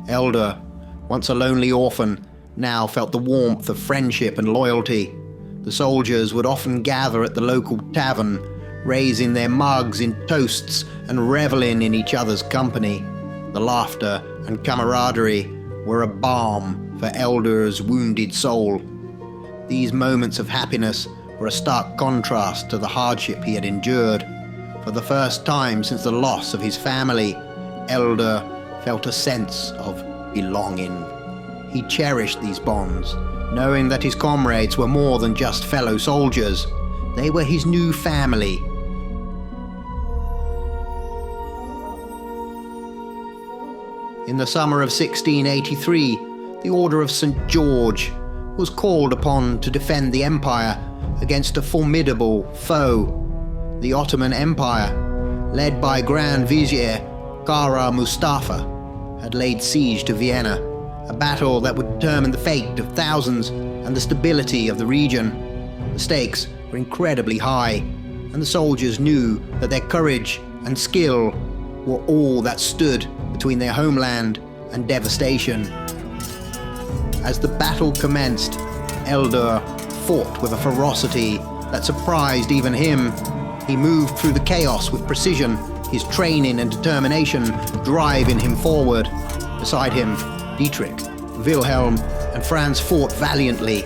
Eldur, once a lonely orphan, now felt the warmth of friendship and loyalty. The soldiers would often gather at the local tavern, raising their mugs in toasts and reveling in each other's company. The laughter and camaraderie were a balm for Eldur's wounded soul. These moments of happiness were a stark contrast to the hardship he had endured. For the first time since the loss of his family, Eldur felt a sense of belonging. He cherished these bonds, knowing that his comrades were more than just fellow soldiers. They were his new family. In the summer of 1683, the Order of St. George was called upon to defend the empire against a formidable foe. The Ottoman Empire, led by Grand Vizier Kara Mustafa, had laid siege to Vienna, a battle that would determine the fate of thousands and the stability of the region. The stakes were incredibly high, and the soldiers knew that their courage and skill were all that stood between their homeland and devastation. As the battle commenced, Eldur fought with a ferocity that surprised even him. He moved through the chaos with precision, his training and determination driving him forward. Beside him, Dietrich, Wilhelm, and Franz fought valiantly,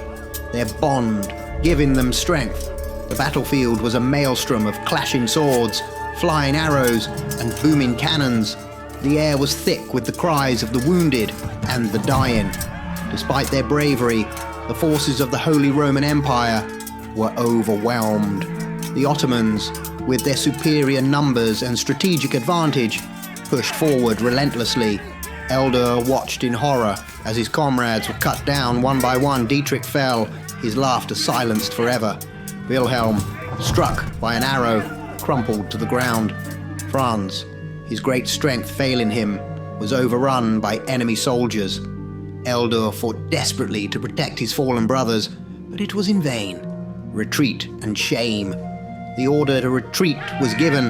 their bond giving them strength. The battlefield was a maelstrom of clashing swords, flying arrows, and booming cannons. The air was thick with the cries of the wounded and the dying. Despite their bravery, the forces of the Holy Roman Empire were overwhelmed. The Ottomans, with their superior numbers and strategic advantage, pushed forward relentlessly. Eldur watched in horror as his comrades were cut down one by one. Dietrich fell, his laughter silenced forever. Wilhelm, struck by an arrow, crumpled to the ground. Franz, his great strength failing him, was overrun by enemy soldiers. Eldur fought desperately to protect his fallen brothers, but it was in vain. Retreat and shame. The order to retreat was given,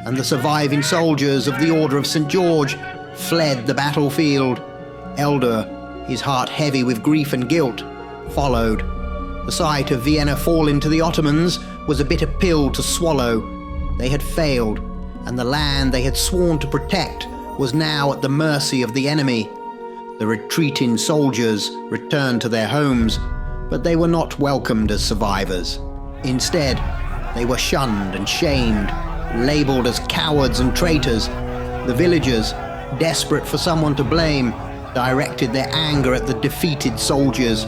and the surviving soldiers of the Order of St. George fled the battlefield. Eldur, his heart heavy with grief and guilt, followed. The sight of Vienna falling to the Ottomans was a bitter pill to swallow. They had failed, and the land they had sworn to protect was now at the mercy of the enemy. The retreating soldiers returned to their homes, but they were not welcomed as survivors. Instead, they were shunned and shamed, labeled as cowards and traitors. The villagers, desperate for someone to blame, directed their anger at the defeated soldiers.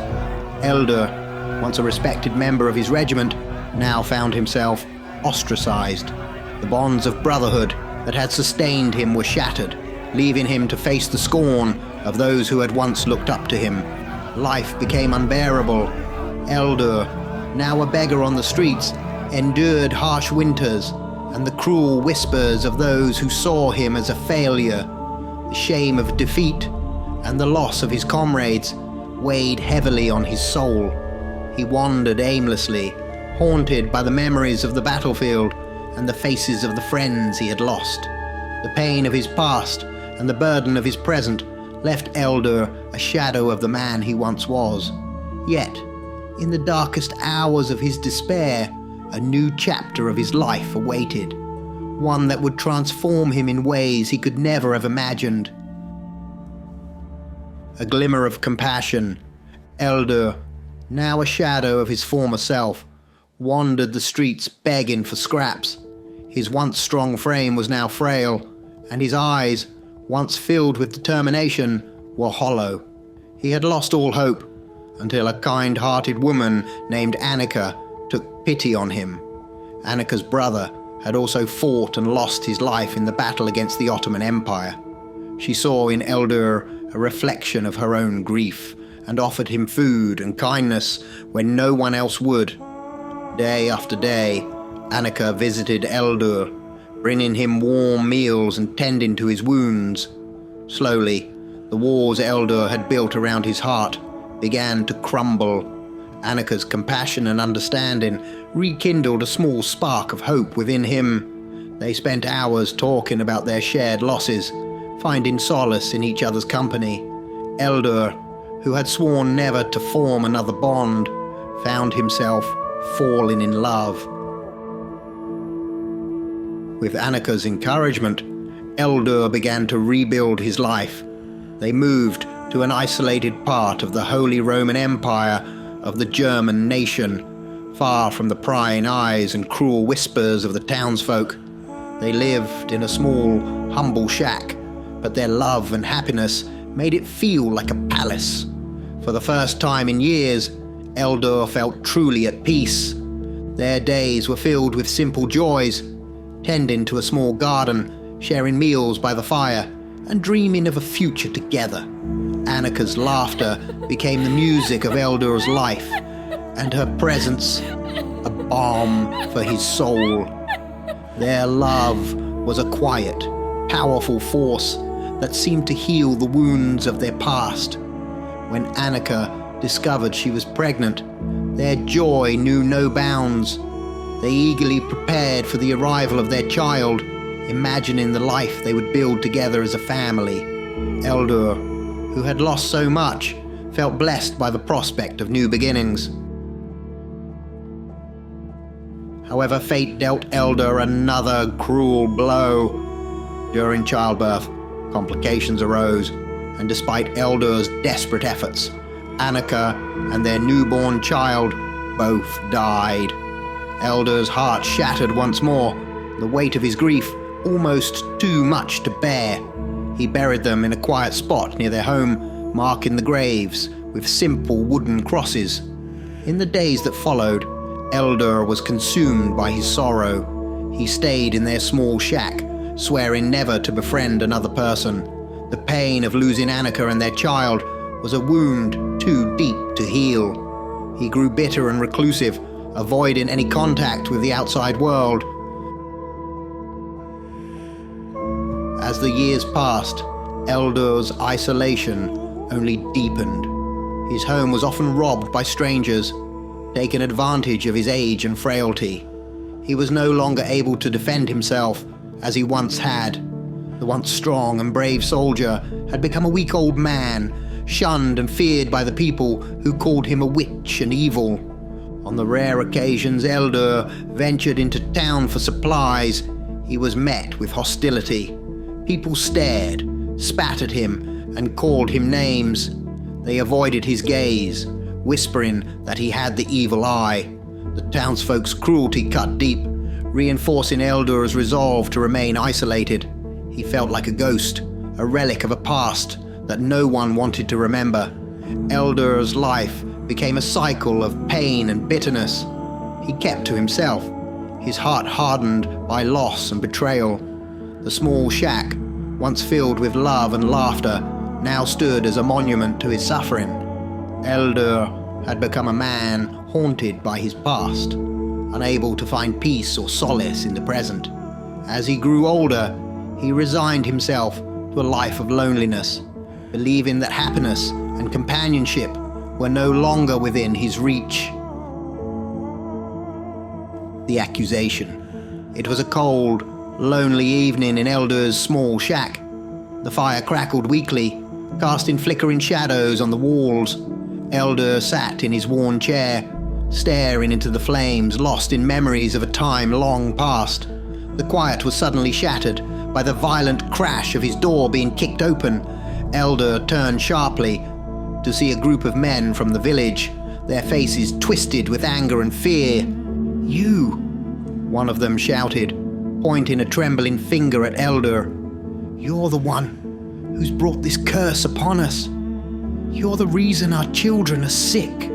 Eldur, once a respected member of his regiment, now found himself ostracized. The bonds of brotherhood that had sustained him were shattered, leaving him to face the scorn of those who had once looked up to him. Life became unbearable. Eldur, now a beggar on the streets, endured harsh winters and the cruel whispers of those who saw him as a failure. The shame of defeat and the loss of his comrades weighed heavily on his soul. He wandered aimlessly, haunted by the memories of the battlefield and the faces of the friends he had lost. The pain of his past and the burden of his present left Eldur a shadow of the man he once was. Yet, in the darkest hours of his despair, a new chapter of his life awaited, one that would transform him in ways he could never have imagined. A glimmer of compassion, Eldur, now a shadow of his former self, wandered the streets begging for scraps. His once strong frame was now frail, and his eyes, once filled with determination, were hollow. He had lost all hope, until a kind-hearted woman named Annika took pity on him. Annika's brother had also fought and lost his life in the battle against the Ottoman Empire. She saw in Eldur a reflection of her own grief, and offered him food and kindness when no one else would. Day after day, Annika visited Eldur, bringing him warm meals and tending to his wounds. Slowly, the walls Eldur had built around his heart began to crumble. Annika's compassion and understanding rekindled a small spark of hope within him. They spent hours talking about their shared losses, finding solace in each other's company. Eldur, who had sworn never to form another bond, found himself falling in love. With Annika's encouragement, Eldur began to rebuild his life. They moved to an isolated part of the Holy Roman Empire of the German nation, far from the prying eyes and cruel whispers of the townsfolk. They lived in a small, humble shack, but their love and happiness made it feel like a palace. For the first time in years, Eldur felt truly at peace. Their days were filled with simple joys, tending to a small garden, sharing meals by the fire, and dreaming of a future together. Annika's laughter became the music of Eldur's life, and her presence a balm for his soul. Their love was a quiet, powerful force that seemed to heal the wounds of their past. When Annika discovered she was pregnant, their joy knew no bounds. They eagerly prepared for the arrival of their child, imagining the life they would build together as a family. Eldur, who had lost so much, felt blessed by the prospect of new beginnings. However, fate dealt Eldur another cruel blow. During childbirth, complications arose, and despite Eldur's desperate efforts, Annika and their newborn child both died. Eldur's heart shattered once more, the weight of his grief almost too much to bear. He buried them in a quiet spot near their home, marking the graves with simple wooden crosses. In the days that followed, Eldur was consumed by his sorrow. He stayed in their small shack, swearing never to befriend another person. The pain of losing Annika and their child was a wound too deep to heal. He grew bitter and reclusive, avoiding any contact with the outside world. As the years passed, Eldur's isolation only deepened. His home was often robbed by strangers, taking advantage of his age and frailty. He was no longer able to defend himself as he once had. The once strong and brave soldier had become a weak old man, shunned and feared by the people who called him a witch and evil. On the rare occasions Eldur ventured into town for supplies, he was met with hostility. People stared, spat at him, and called him names. They avoided his gaze, whispering that he had the evil eye. The townsfolk's cruelty cut deep, reinforcing Eldur's resolve to remain isolated. He felt like a ghost, a relic of a past that no one wanted to remember. Eldur's life became a cycle of pain and bitterness. He kept to himself, his heart hardened by loss and betrayal. The small shack, once filled with love and laughter, now stood as a monument to his suffering. Eldur had become a man haunted by his past, unable to find peace or solace in the present. As he grew older, he resigned himself to a life of loneliness, believing that happiness and companionship were no longer within his reach. The accusation. It was a cold, lonely evening in Eldur's small shack. The fire crackled weakly, casting flickering shadows on the walls. Eldur sat in his worn chair, staring into the flames, lost in memories of a time long past. The quiet was suddenly shattered by the violent crash of his door being kicked open. Eldur turned sharply to see a group of men from the village, their faces twisted with anger and fear. "You!" one of them shouted, pointing a trembling finger at Eldur. "You're the one who's brought this curse upon us. You're the reason our children are sick."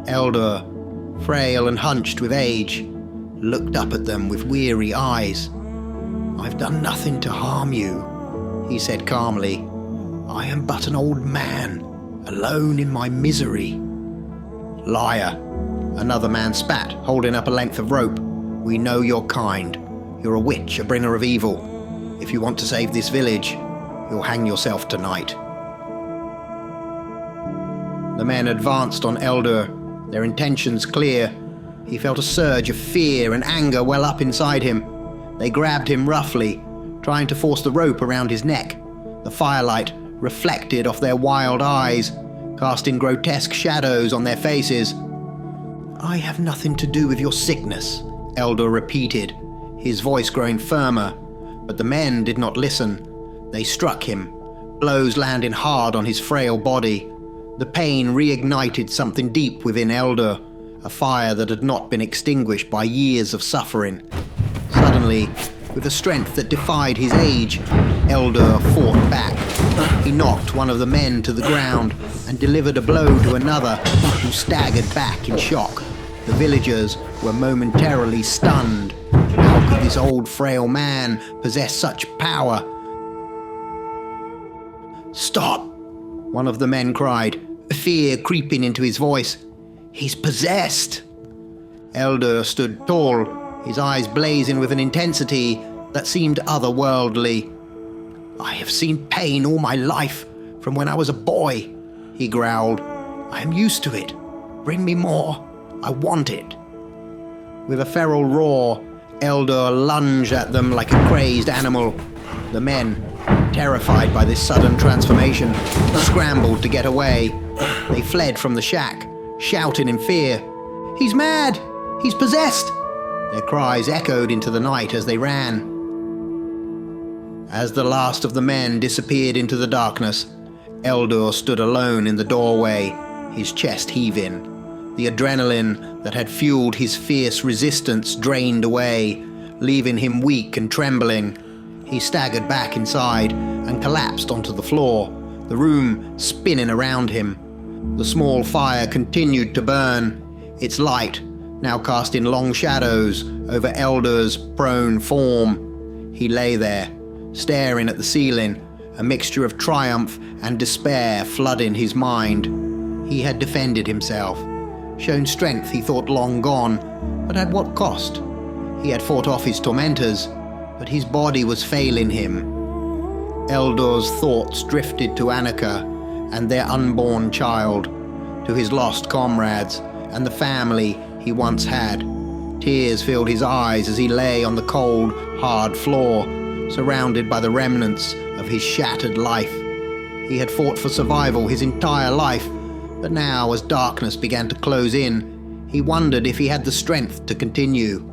Eldur, frail and hunched with age, looked up at them with weary eyes. "I've done nothing to harm you," he said calmly. "I am but an old man, alone in my misery." "Liar," another man spat, holding up a length of rope. "We know your kind. You're a witch, a bringer of evil. If you want to save this village, you'll hang yourself tonight." The men advanced on Eldur, their intentions clear. He felt a surge of fear and anger well up inside him. They grabbed him roughly, trying to force the rope around his neck. The firelight reflected off their wild eyes, casting grotesque shadows on their faces. "I have nothing to do with your sickness," Eldur repeated, his voice growing firmer, but the men did not listen. They struck him, blows landing hard on his frail body. The pain reignited something deep within Eldur, a fire that had not been extinguished by years of suffering. Suddenly, With a strength that defied his age, Eldur fought back. He knocked one of the men to the ground and delivered a blow to another, who staggered back in shock. The villagers were momentarily stunned. How could this old, frail man possess such power? "Stop!" one of the men cried, fear creeping into his voice. "He's possessed!" Eldur stood tall, his eyes blazing with an intensity that seemed otherworldly. "I have seen pain all my life, from when I was a boy," he growled. "I am used to it. Bring me more. I want it." With a feral roar, Eldur lunged at them like a crazed animal. The men, terrified by this sudden transformation, scrambled to get away. They fled from the shack, shouting in fear. "He's mad! He's possessed!" Their cries echoed into the night as they ran. As the last of the men disappeared into the darkness, Eldur stood alone in the doorway, his chest heaving. The adrenaline that had fueled his fierce resistance drained away, leaving him weak and trembling. He staggered back inside and collapsed onto the floor, the room spinning around him. The small fire continued to burn, its light now casting long shadows over Eldur's prone form. He lay there, staring at the ceiling, a mixture of triumph and despair flooding his mind. He had defended himself, shown strength he thought long gone, but at what cost? He had fought off his tormentors, but his body was failing him. Eldur's thoughts drifted to Annika and their unborn child, to his lost comrades and the family he once had. Tears filled his eyes as he lay on the cold, hard floor, surrounded by the remnants of his shattered life. He had fought for survival his entire life, but now, as darkness began to close in, he wondered if he had the strength to continue.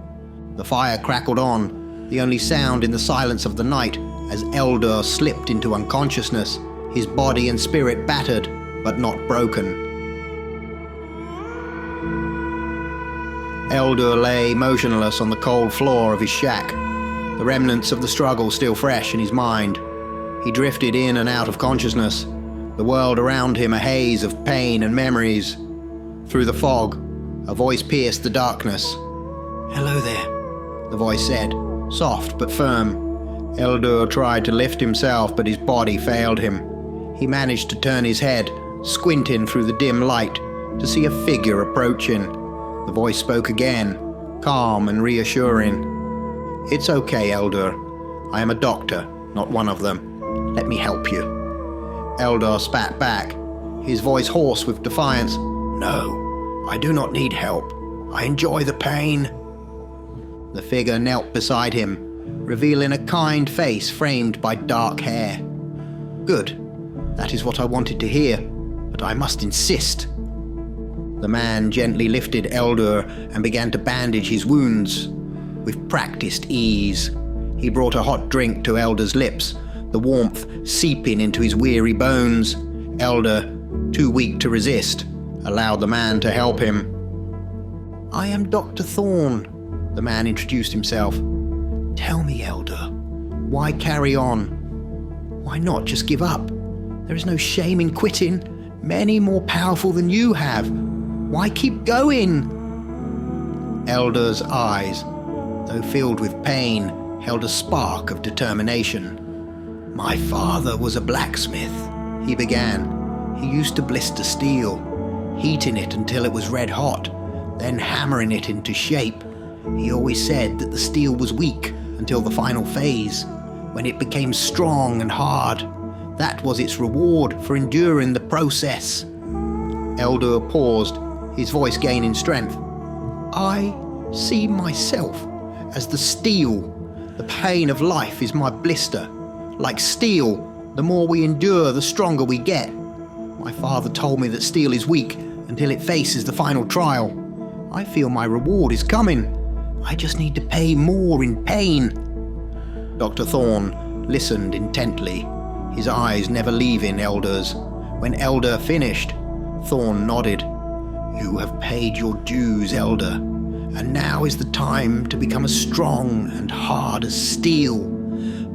The fire crackled on, the only sound in the silence of the night, as Eldur slipped into unconsciousness, his body and spirit battered, but not broken. Eldur lay motionless on the cold floor of his shack, the remnants of the struggle still fresh in his mind. He drifted in and out of consciousness, the world around him a haze of pain and memories. Through the fog, a voice pierced the darkness. "Hello there," the voice said, soft but firm. Eldur tried to lift himself, but his body failed him. He managed to turn his head, squinting through the dim light, to see a figure approaching. The voice spoke again, calm and reassuring. "It's okay, Eldur. I am a doctor, not one of them. Let me help you." Eldur spat back, his voice hoarse with defiance. "No, I do not need help. I enjoy the pain." The figure knelt beside him, revealing a kind face framed by dark hair. "Good. That is what I wanted to hear, but I must insist." The man gently lifted Eldur and began to bandage his wounds. With practiced ease, he brought a hot drink to Eldur's lips, the warmth seeping into his weary bones. Eldur, too weak to resist, allowed the man to help him. "I am Dr. Thorne," the man introduced himself. "Tell me, Eldur, why carry on? Why not just give up? There is no shame in quitting. Many more powerful than you have. Why keep going?" Eldur's eyes, though filled with pain, held a spark of determination. "My father was a blacksmith," he began. "He used to blister steel, heating it until it was red hot, then hammering it into shape. He always said that the steel was weak until the final phase, when it became strong and hard. That was its reward for enduring the process." Eldur paused, his voice gaining strength. "I see myself as the steel. The pain of life is my blister. Like steel, the more we endure, the stronger we get. My father told me that steel is weak until it faces the final trial. I feel my reward is coming. I just need to pay more in pain." Dr. Thorne listened intently, his eyes never leaving Eldur's. When Eldur finished, Thorne nodded. "You have paid your dues, Eldur, and now is the time to become as strong and hard as steel.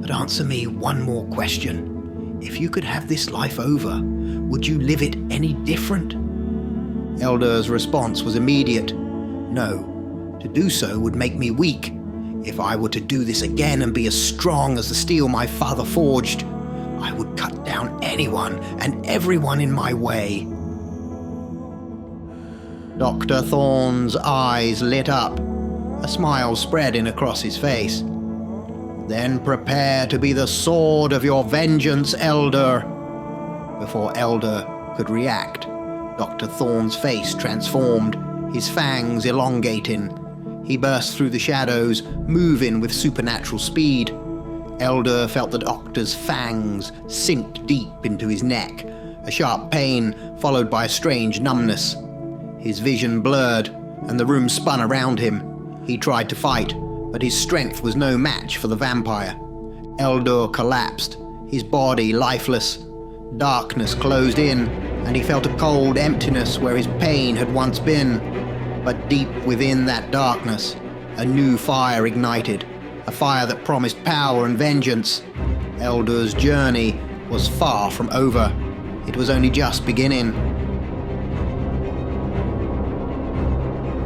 But answer me one more question. If you could have this life over, would you live it any different? Eldur's response was immediate. No, to do so would make me weak. If I were to do this again and be as strong as the steel my father forged, I would cut down anyone and everyone in my way. Dr. Thorne's eyes lit up. A smile spread in across his face. Then prepare to be the sword of your vengeance, Eldur. Before Eldur could react, Dr. Thorne's face transformed, his fangs elongating. He burst through the shadows, moving with supernatural speed. Eldur felt the doctor's fangs sink deep into his neck, a sharp pain followed by a strange numbness. His vision blurred, and the room spun around him. He tried to fight, but his strength was no match for the vampire. Eldur collapsed, his body lifeless. Darkness closed in, and he felt a cold emptiness where his pain had once been. But deep within that darkness, a new fire ignited, a fire that promised power and vengeance. Eldur's journey was far from over. It was only just beginning.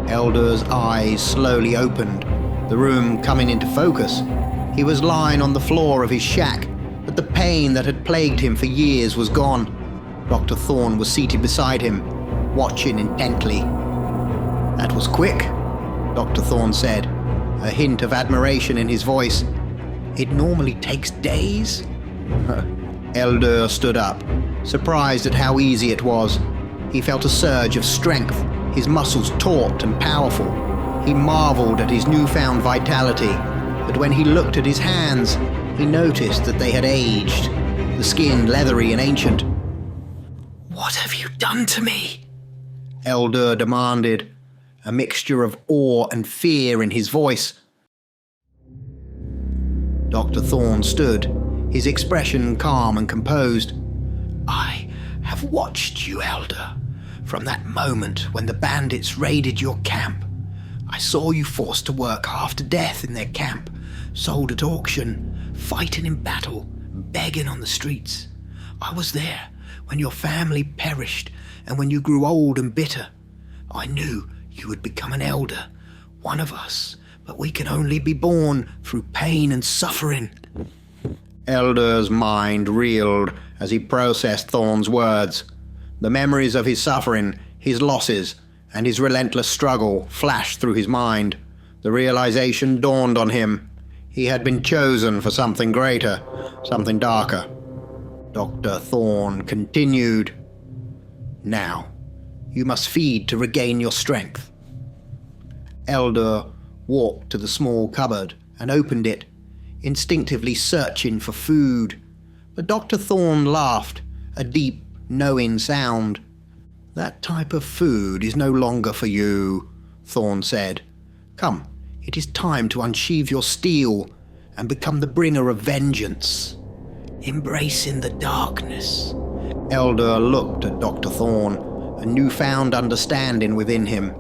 Eldur's eyes slowly opened, the room coming into focus. He was lying on the floor of his shack, but the pain that had plagued him for years was gone. Dr. Thorne was seated beside him, watching intently. "That was quick," Dr. Thorne said, a hint of admiration in his voice. "It normally takes days?" Eldur stood up, surprised at how easy it was. He felt a surge of strength, his muscles taut and powerful. He marveled at his newfound vitality, but when he looked at his hands, he noticed that they had aged, the skin leathery and ancient. "What have you done to me?" Eldur demanded, a mixture of awe and fear in his voice. Dr. Thorne stood, his expression calm and composed. "I have watched you, Eldur, from that moment when the bandits raided your camp. I saw you forced to work half to death in their camp, sold at auction, fighting in battle, begging on the streets. I was there when your family perished and when you grew old and bitter. I knew you would become an elder, one of us, but we can only be born through pain and suffering." Eldur's mind reeled as he processed Thorne's words. The memories of his suffering, his losses, and his relentless struggle flashed through his mind. The realization dawned on him. He had been chosen for something greater, something darker. Dr. Thorne continued, "Now, you must feed to regain your strength." Eldur walked to the small cupboard and opened it, instinctively searching for food. But Dr. Thorne laughed, a deep, knowing sound. "That type of food is no longer for you," Thorne said. "Come, it is time to unsheathe your steel and become the bringer of vengeance. Embracing the darkness." Eldur looked at Dr. Thorne, a newfound understanding within him.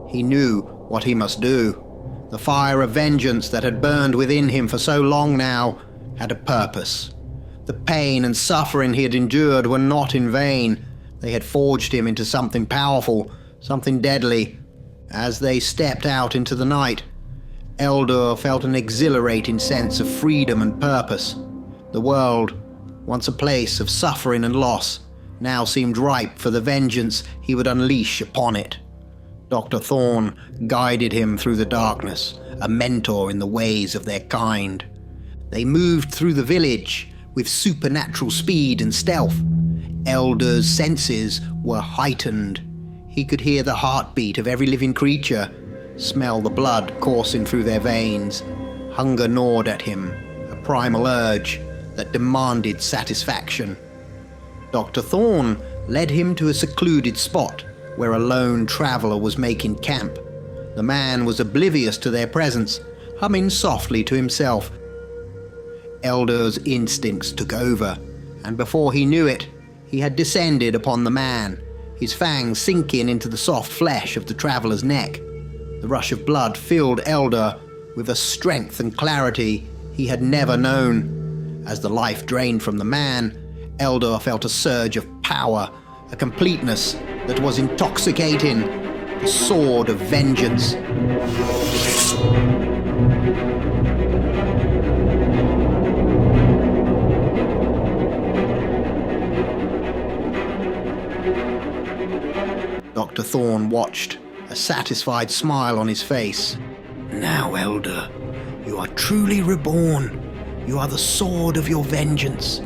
He knew what he must do. The fire of vengeance that had burned within him for so long now had a purpose. The pain and suffering he had endured were not in vain. They had forged him into something powerful, something deadly. As they stepped out into the night, Eldur felt an exhilarating sense of freedom and purpose. The world, once a place of suffering and loss, now seemed ripe for the vengeance he would unleash upon it. Dr. Thorne guided him through the darkness, a mentor in the ways of their kind. They moved through the village with supernatural speed and stealth. Eldur's senses were heightened. He could hear the heartbeat of every living creature, smell the blood coursing through their veins. Hunger gnawed at him, a primal urge that demanded satisfaction. Dr. Thorne led him to a secluded spot where a lone traveler was making camp. The man was oblivious to their presence, humming softly to himself. Eldur's instincts took over, and before he knew it, he had descended upon the man, his fangs sinking into the soft flesh of the traveler's neck. The rush of blood filled Eldur with a strength and clarity he had never known. As the life drained from the man, Eldur felt a surge of power, a completeness that was intoxicating, the sword of vengeance. Dr. Thorne watched, a satisfied smile on his face. "Now, Eldur, you are truly reborn. You are the sword of your vengeance.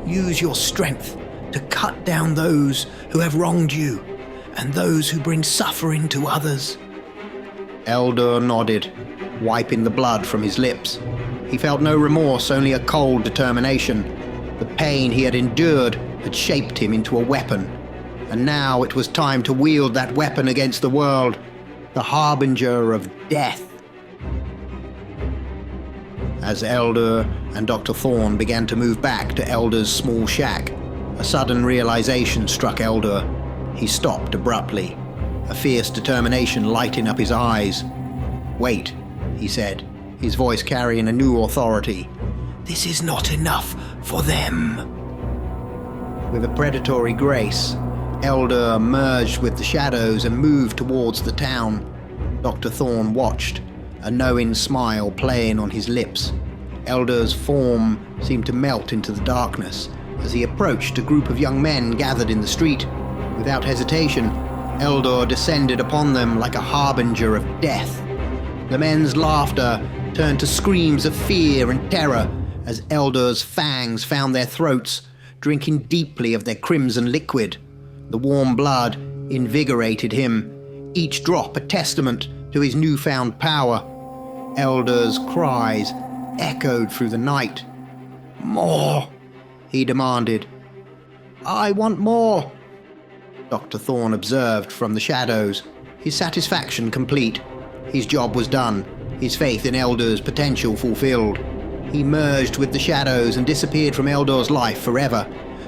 Use your strength to cut down those who have wronged you and those who bring suffering to others." Eldur nodded, wiping the blood from his lips. He felt no remorse, only a cold determination. The pain he had endured had shaped him into a weapon, and now it was time to wield that weapon against the world, the harbinger of death. As Eldur and Dr. Thorne began to move back to Eldur's small shack, a sudden realization struck Eldur. He stopped abruptly, a fierce determination lighting up his eyes. "Wait," he said, his voice carrying a new authority. "This is not enough for them." With a predatory grace, Eldur merged with the shadows and moved towards the town. Dr. Thorne watched, a knowing smile playing on his lips. Eldur's form seemed to melt into the darkness as he approached a group of young men gathered in the street. Without hesitation, Eldur descended upon them like a harbinger of death. The men's laughter turned to screams of fear and terror as Eldur's fangs found their throats, drinking deeply of their crimson liquid. The warm blood invigorated him, each drop a testament to his newfound power. Eldur's cries echoed through the night. "More!" he demanded. "I want more!" Dr. Thorne observed from the shadows, his satisfaction complete. His job was done, his faith in Eldur's potential fulfilled. He merged with the shadows and disappeared from Eldur's life forever,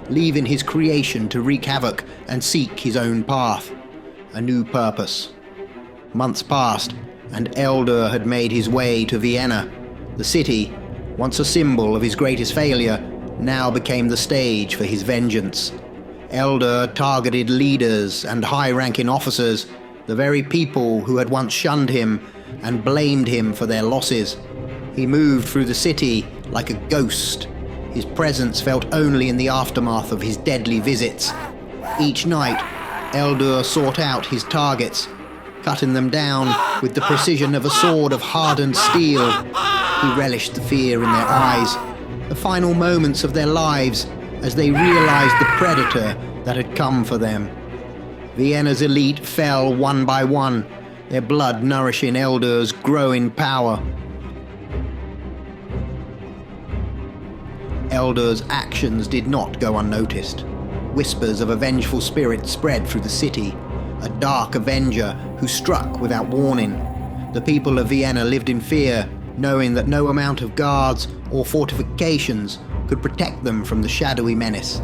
leaving his creation to wreak havoc and seek his own path, a new purpose. Months passed, and Eldur had made his way to Vienna. The city, once a symbol of his greatest failure, now became the stage for his vengeance. Eldur targeted leaders and high-ranking officers, the very people who had once shunned him and blamed him for their losses. He moved through the city like a ghost. His presence felt only in the aftermath of his deadly visits. Each night, Eldur sought out his targets, cutting them down with the precision of a sword of hardened steel. He relished the fear in their eyes, the final moments of their lives as they realized the predator that had come for them. Vienna's elite fell one by one, their blood nourishing Eldur's growing power. Eldur's actions did not go unnoticed. Whispers of a vengeful spirit spread through the city, a dark avenger who struck without warning. The people of Vienna lived in fear, knowing that no amount of guards or fortifications could protect them from the shadowy menace.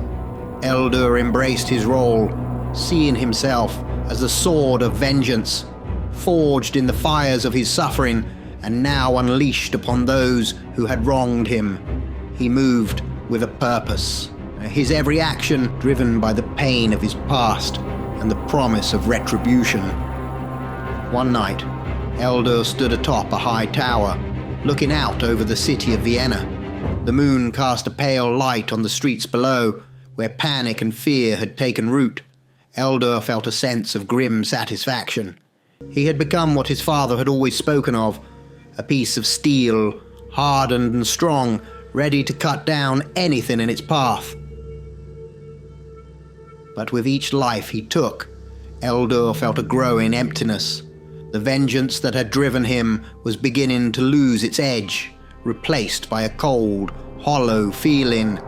Eldur embraced his role, seeing himself as the sword of vengeance, forged in the fires of his suffering and now unleashed upon those who had wronged him. He moved with a purpose, his every action driven by the pain of his past and the promise of retribution. One night, Eldur stood atop a high tower, looking out over the city of Vienna. The moon cast a pale light on the streets below, where panic and fear had taken root. Eldur felt a sense of grim satisfaction. He had become what his father had always spoken of, a piece of steel, hardened and strong, ready to cut down anything in its path. But with each life he took, Eldur felt a growing emptiness. The vengeance that had driven him was beginning to lose its edge, replaced by a cold, hollow feeling.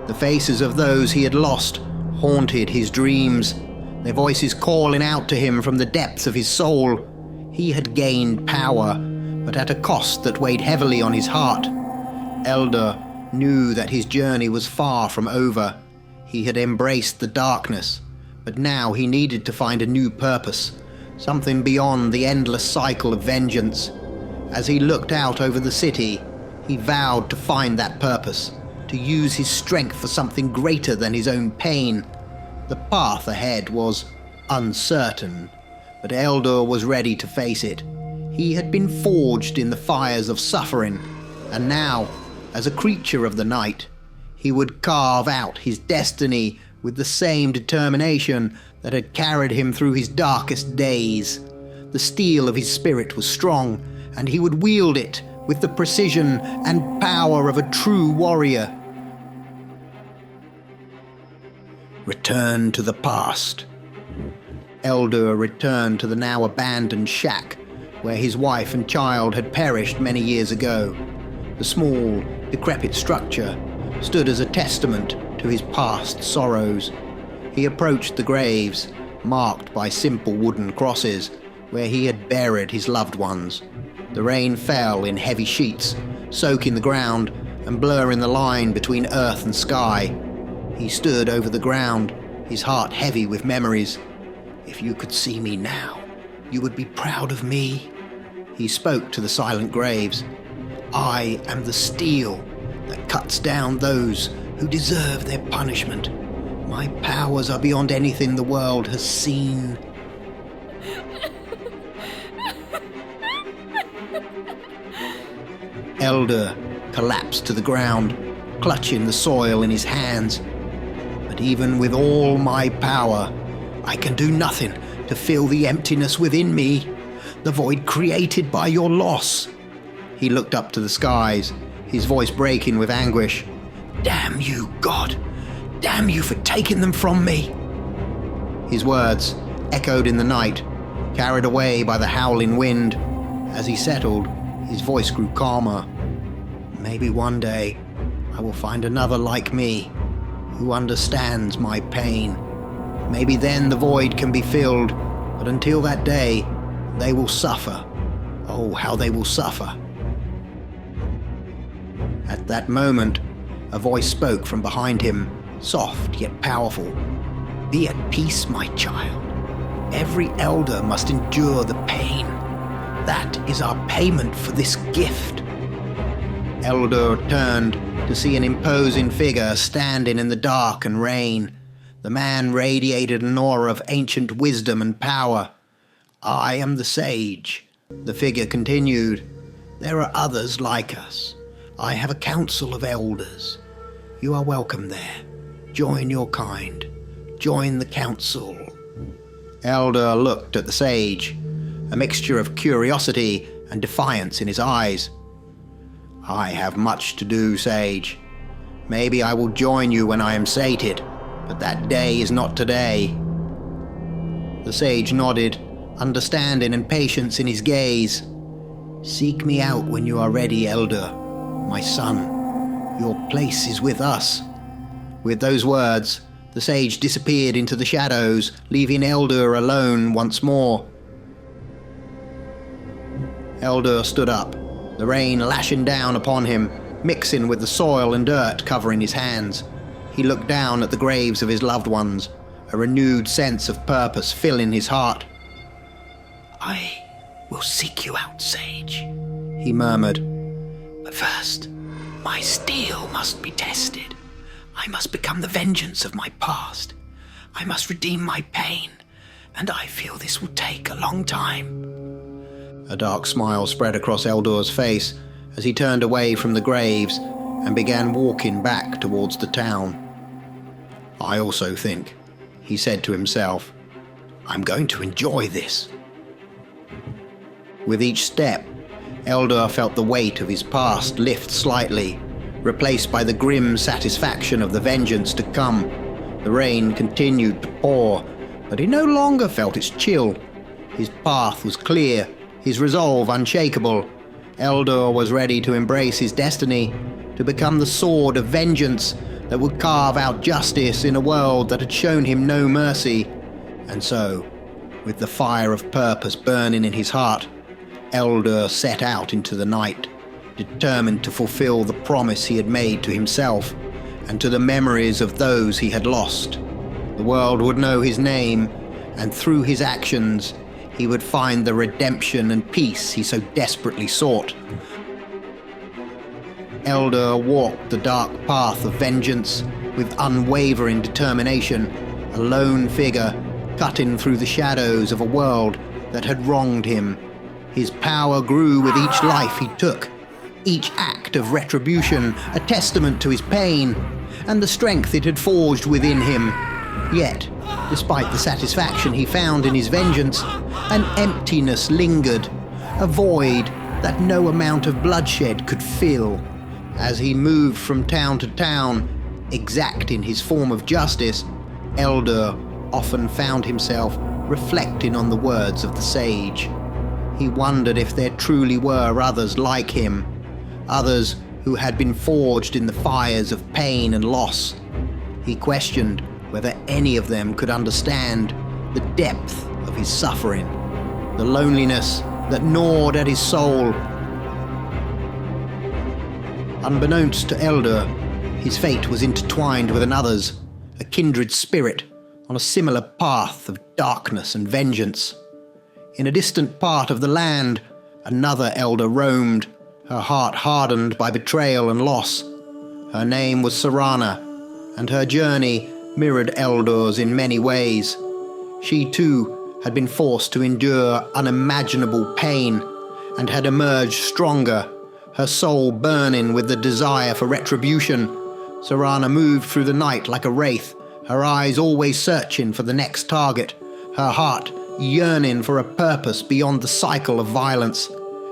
The faces of those he had lost haunted his dreams, their voices calling out to him from the depths of his soul. He had gained power, but at a cost that weighed heavily on his heart. Eldur knew that his journey was far from over. He had embraced the darkness, but now he needed to find a new purpose, something beyond the endless cycle of vengeance. As he looked out over the city, he vowed to find that purpose, to use his strength for something greater than his own pain. The path ahead was uncertain, but Eldur was ready to face it. He had been forged in the fires of suffering, and now, as a creature of the night, he would carve out his destiny with the same determination that had carried him through his darkest days. The steel of his spirit was strong, and he would wield it with the precision and power of a true warrior. Return to the past. Eldur returned to the now abandoned shack where his wife and child had perished many years ago. The small, decrepit structure stood as a testament to his past sorrows. He approached the graves, marked by simple wooden crosses, where he had buried his loved ones. The rain fell in heavy sheets, soaking the ground and blurring the line between earth and sky. He stood over the ground, his heart heavy with memories. "If you could see me now, you would be proud of me." He spoke to the silent graves. "I am the steel that cuts down those who deserve their punishment. My powers are beyond anything the world has seen." Eldur collapsed to the ground, clutching the soil in his hands. "But even with all my power, I can do nothing to fill the emptiness within me, the void created by your loss." He looked up to the skies, his voice breaking with anguish. "Damn you, God! Damn you for taking them from me!" His words echoed in the night, carried away by the howling wind. As he settled, his voice grew calmer. "Maybe one day I will find another like me, who understands my pain. Maybe then the void can be filled, but until that day, they will suffer. Oh, how they will suffer." At that moment, a voice spoke from behind him, soft yet powerful. "Be at peace, my child. Every elder must endure the pain. That is our payment for this gift." Eldur turned to see an imposing figure standing in the dark and rain. The man radiated an aura of ancient wisdom and power. "I am the sage," the figure continued. "There are others like us. I have a council of elders. You are welcome there. Join your kind. Join the council." Eldur looked at the sage, a mixture of curiosity and defiance in his eyes. "I have much to do, sage. Maybe I will join you when I am sated, but that day is not today." The sage nodded, understanding and patience in his gaze. "Seek me out when you are ready, Eldur, my son. Your place is with us." With those words, the sage disappeared into the shadows, leaving Eldur alone once more. Eldur stood up, the rain lashing down upon him, mixing with the soil and dirt covering his hands. He looked down at the graves of his loved ones, a renewed sense of purpose filling his heart. "I will seek you out, sage," he murmured. "But first, my steel must be tested. I must become the vengeance of my past. I must redeem my pain, and I feel this will take a long time." A dark smile spread across Eldur's face as he turned away from the graves and began walking back towards the town. "I also think," he said to himself, "I'm going to enjoy this." With each step, Eldur felt the weight of his past lift slightly, replaced by the grim satisfaction of the vengeance to come. The rain continued to pour, but he no longer felt its chill. His path was clear, his resolve unshakable. Eldur was ready to embrace his destiny, to become the sword of vengeance that would carve out justice in a world that had shown him no mercy. And so, with the fire of purpose burning in his heart, Eldur set out into the night, determined to fulfill the promise he had made to himself and to the memories of those he had lost. The world would know his name, and through his actions, he would find the redemption and peace he so desperately sought. Eldur walked the dark path of vengeance with unwavering determination, a lone figure cutting through the shadows of a world that had wronged him. His power grew with each life he took, each act of retribution a testament to his pain and the strength it had forged within him. Yet, despite the satisfaction he found in his vengeance, an emptiness lingered, a void that no amount of bloodshed could fill. As he moved from town to town, exacting his form of justice, Eldur often found himself reflecting on the words of the sage. He wondered if there truly were others like him, others who had been forged in the fires of pain and loss. He questioned whether any of them could understand the depth of his suffering, the loneliness that gnawed at his soul. Unbeknownst to Eldur, his fate was intertwined with another's, a kindred spirit on a similar path of darkness and vengeance. In a distant part of the land, another Eldur roamed, her heart hardened by betrayal and loss. Her name was Serana, and her journey mirrored Eldur's in many ways. She too had been forced to endure unimaginable pain and had emerged stronger, her soul burning with the desire for retribution. Serana moved through the night like a wraith, her eyes always searching for the next target, her heart yearning for a purpose beyond the cycle of violence.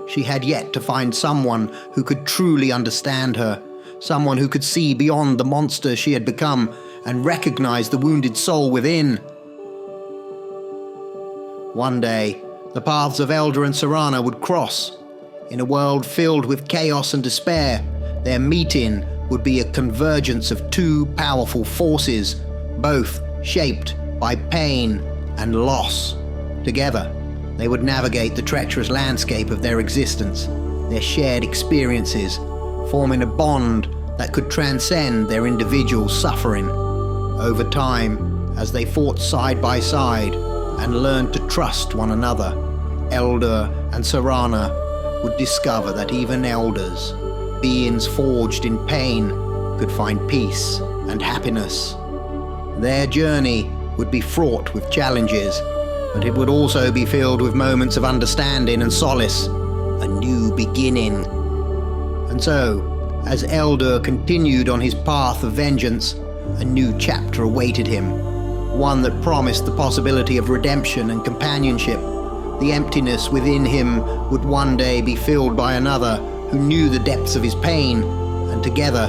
She had yet to find someone who could truly understand her, someone who could see beyond the monster she had become and recognize the wounded soul within. One day, the paths of Eldur and Serana would cross. In a world filled with chaos and despair, their meeting would be a convergence of two powerful forces, both shaped by pain and loss. Together, they would navigate the treacherous landscape of their existence, their shared experiences, forming a bond that could transcend their individual suffering. Over time, as they fought side by side and learned to trust one another, Eldur and Serana would discover that even elders, beings forged in pain, could find peace and happiness. Their journey would be fraught with challenges, but it would also be filled with moments of understanding and solace, a new beginning. And so, as Eldur continued on his path of vengeance, a new chapter awaited him, one that promised the possibility of redemption and companionship. The emptiness within him would one day be filled by another who knew the depths of his pain, and together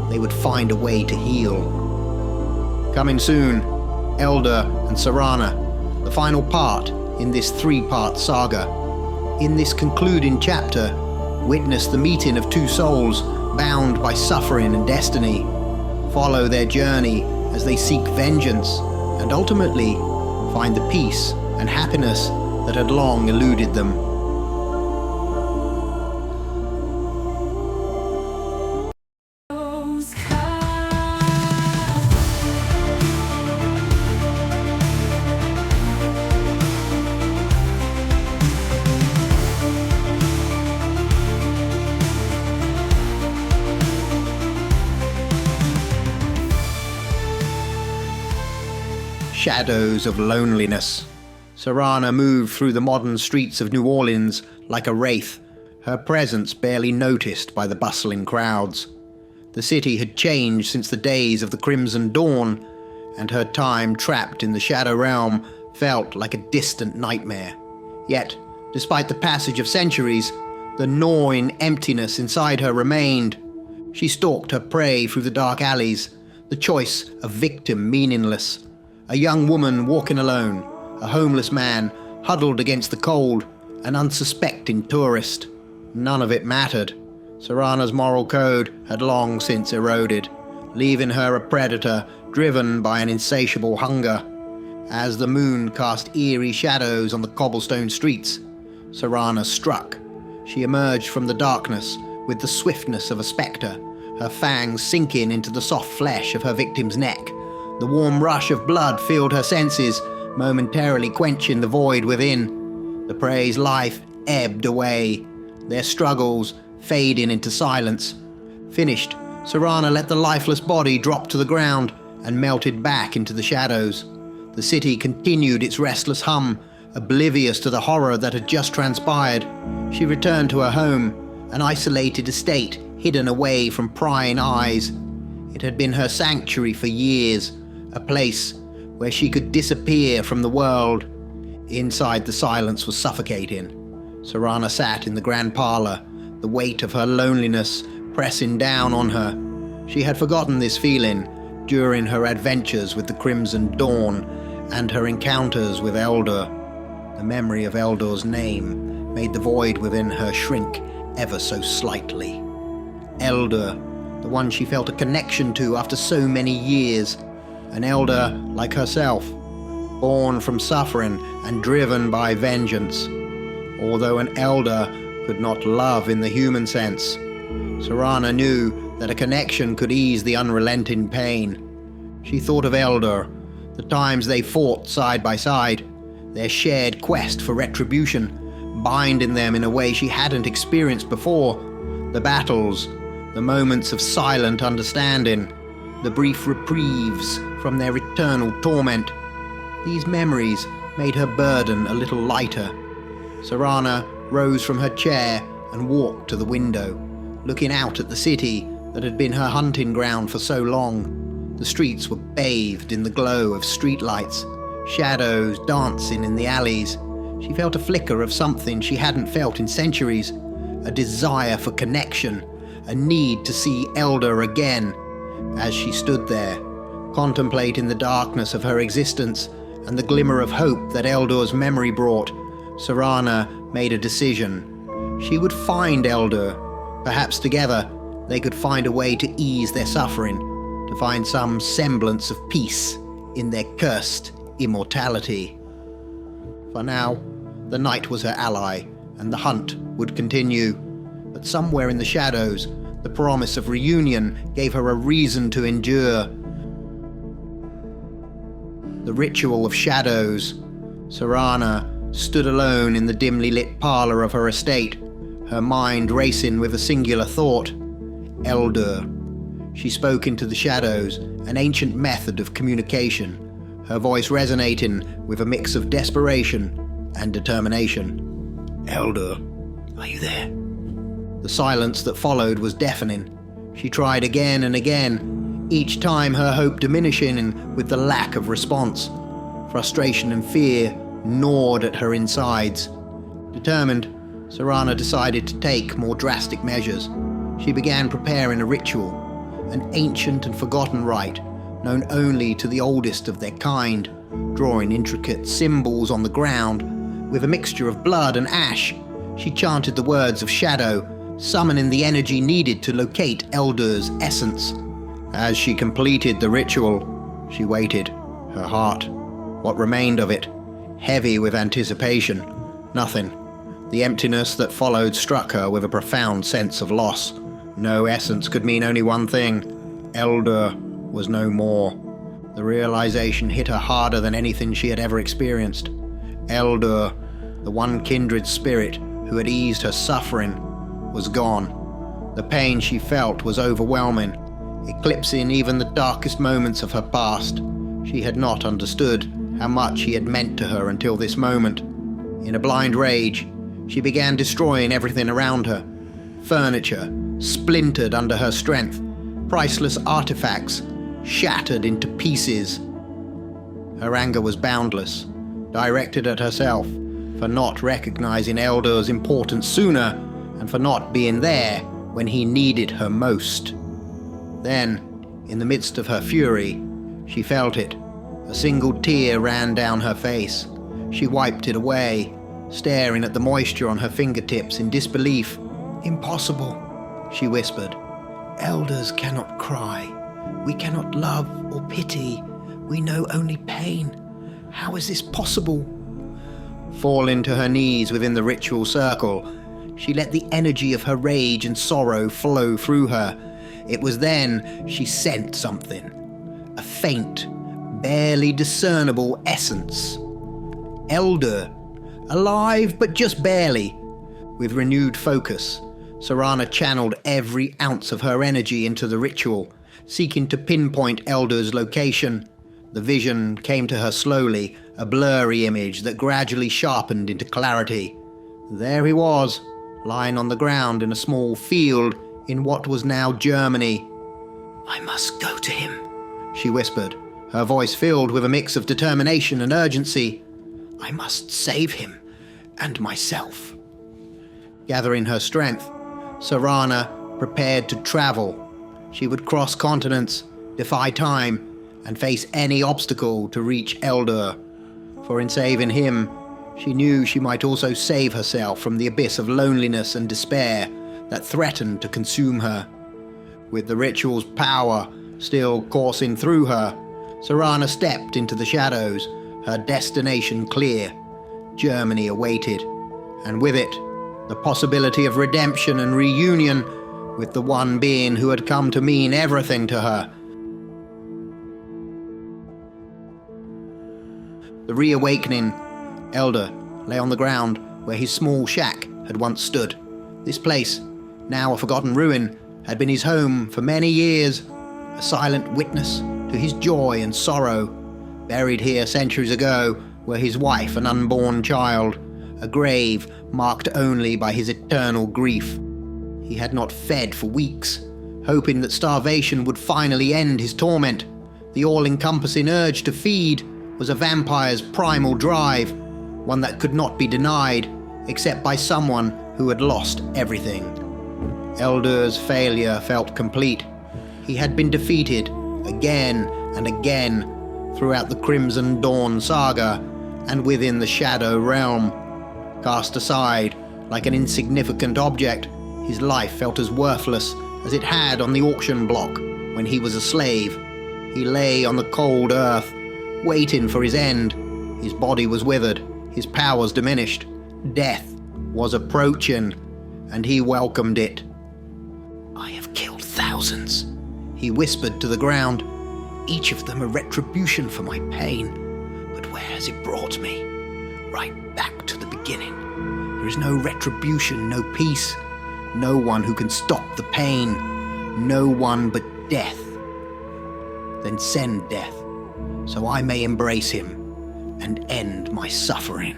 they would find a way to heal. Coming soon, Eldur and Serana, the final part in this 3-part saga. In this concluding chapter, witness the meeting of two souls bound by suffering and destiny. Follow their journey as they seek vengeance and ultimately find the peace and happiness that had long eluded them. Shadows of loneliness. Serana moved through the modern streets of New Orleans like a wraith, her presence barely noticed by the bustling crowds. The city had changed since the days of the Crimson Dawn, and her time trapped in the Shadow Realm felt like a distant nightmare. Yet, despite the passage of centuries, the gnawing emptiness inside her remained. She stalked her prey through the dark alleys, the choice of victim meaningless. A young woman walking alone, a homeless man huddled against the cold, an unsuspecting tourist. None of it mattered. Serana's moral code had long since eroded, leaving her a predator driven by an insatiable hunger. As the moon cast eerie shadows on the cobblestone streets, Serana struck. She emerged from the darkness with the swiftness of a spectre, her fangs sinking into the soft flesh of her victim's neck. The warm rush of blood filled her senses, momentarily quenching the void within. The prey's life ebbed away, their struggles fading into silence. Finished, Serana let the lifeless body drop to the ground and melted back into the shadows. The city continued its restless hum, oblivious to the horror that had just transpired. She returned to her home, an isolated estate hidden away from prying eyes. It had been her sanctuary for years, a place where she could disappear from the world. Inside, the silence was suffocating. Serana sat in the grand parlor, the weight of her loneliness pressing down on her. She had forgotten this feeling during her adventures with the Crimson Dawn and her encounters with Eldur. The memory of Eldur's name made the void within her shrink ever so slightly. Eldur, the one she felt a connection to after so many years. An elder like herself, born from suffering and driven by vengeance. Although an elder could not love in the human sense, Serana knew that a connection could ease the unrelenting pain. She thought of Eldur, the times they fought side by side, their shared quest for retribution, binding them in a way she hadn't experienced before. The battles, the moments of silent understanding, the brief reprieves from their eternal torment. These memories made her burden a little lighter. Serana rose from her chair and walked to the window, looking out at the city that had been her hunting ground for so long. The streets were bathed in the glow of streetlights, shadows dancing in the alleys. She felt a flicker of something she hadn't felt in centuries, a desire for connection, a need to see Eldur again. As she stood there, contemplating the darkness of her existence and the glimmer of hope that Eldur's memory brought, Serana made a decision. She would find Eldur. Perhaps together they could find a way to ease their suffering, to find some semblance of peace in their cursed immortality. For now, the night was her ally, and the hunt would continue. But somewhere in the shadows, the promise of reunion gave her a reason to endure. The ritual of shadows. Serana stood alone in the dimly lit parlor of her estate, her mind racing with a singular thought. Eldur. She spoke into the shadows, an ancient method of communication, her voice resonating with a mix of desperation and determination. Eldur, are you there? The silence that followed was deafening. She tried again and again, each time her hope diminishing with the lack of response. Frustration and fear gnawed at her insides. Determined, Serana decided to take more drastic measures. She began preparing a ritual, an ancient and forgotten rite, known only to the oldest of their kind, drawing intricate symbols on the ground. With a mixture of blood and ash, she chanted the words of shadow, summoning the energy needed to locate Eldur's essence. As she completed the ritual, she waited, her heart, what remained of it, heavy with anticipation. Nothing. The emptiness that followed struck her with a profound sense of loss. No essence could mean only one thing. Eldur was no more. The realization hit her harder than anything she had ever experienced. Eldur, the one kindred spirit who had eased her suffering, was gone. The pain she felt was overwhelming, eclipsing even the darkest moments of her past. She had not understood how much he had meant to her until this moment. In a blind rage, she began destroying everything around her. Furniture splintered under her strength, priceless artifacts shattered into pieces. Her anger was boundless, directed at herself for not recognizing Eldur's importance sooner and for not being there when he needed her most. Then, in the midst of her fury, she felt it. A single tear ran down her face. She wiped it away, staring at the moisture on her fingertips in disbelief. "Impossible," she whispered. "Elders cannot cry. We cannot love or pity. We know only pain. How is this possible?" Falling to her knees within the ritual circle, she let the energy of her rage and sorrow flow through her. It was then she sensed something. A faint, barely discernible essence. Eldur, Alive, but just barely. With renewed focus, Serana channeled every ounce of her energy into the ritual, seeking to pinpoint Eldur's location. The vision came to her slowly, a blurry image that gradually sharpened into clarity. There he was, lying on the ground in a small field in what was now Germany. "I must go to him," she whispered, her voice filled with a mix of determination and urgency. "I must save him and myself." Gathering her strength, Serana prepared to travel. She would cross continents, defy time, and face any obstacle to reach Eldur. For in saving him, she knew she might also save herself from the abyss of loneliness and despair that threatened to consume her. With the ritual's power still coursing through her, Serana stepped into the shadows, her destination clear. Germany awaited, and with it, the possibility of redemption and reunion with the one being who had come to mean everything to her. The reawakening, Eldur lay on the ground where his small shack had once stood. This place, now a forgotten ruin, had been his home for many years, a silent witness to his joy and sorrow. Buried here centuries ago were his wife and unborn child, a grave marked only by his eternal grief. He had not fed for weeks, hoping that starvation would finally end his torment. The all-encompassing urge to feed was a vampire's primal drive, one that could not be denied, except by someone who had lost everything. Eldur's failure felt complete. He had been defeated again and again throughout the Crimson Dawn saga and within the Shadow Realm. Cast aside like an insignificant object, his life felt as worthless as it had on the auction block when he was a slave. He lay on the cold earth, waiting for his end. His body was withered, his powers diminished. Death was approaching, and he welcomed it. "I have killed thousands," he whispered to the ground. "Each of them a retribution for my pain. But where has it brought me? Right back to the beginning. There is no retribution, no peace, no one who can stop the pain, no one but death. Then send death, so I may embrace him and end my suffering."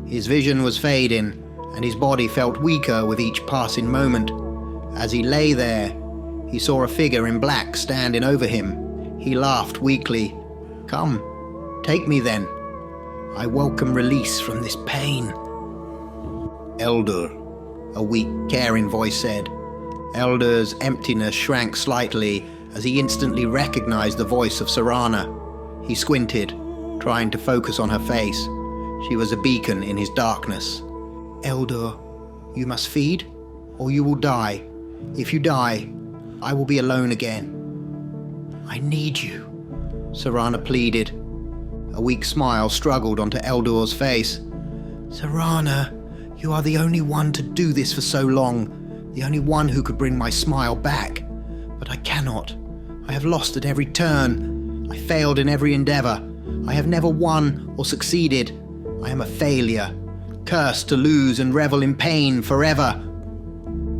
His vision was fading, and his body felt weaker with each passing moment. As he lay there, he saw a figure in black standing over him. He laughed weakly. "Come, take me then. I welcome release from this pain." "Eldur," a weak, caring voice said. Eldur's emptiness shrank slightly as he instantly recognized the voice of Serana. He squinted, trying to focus on her face. She was a beacon in his darkness. "Eldur, you must feed, or you will die. If you die, I will be alone again." "I need you," Serana pleaded. A weak smile struggled onto Eldur's face. "Serana, you are the only one to do this for so long, the only one who could bring my smile back. But I cannot. I have lost at every turn. I failed in every endeavor. I have never won or succeeded. I am a failure, cursed to lose and revel in pain forever."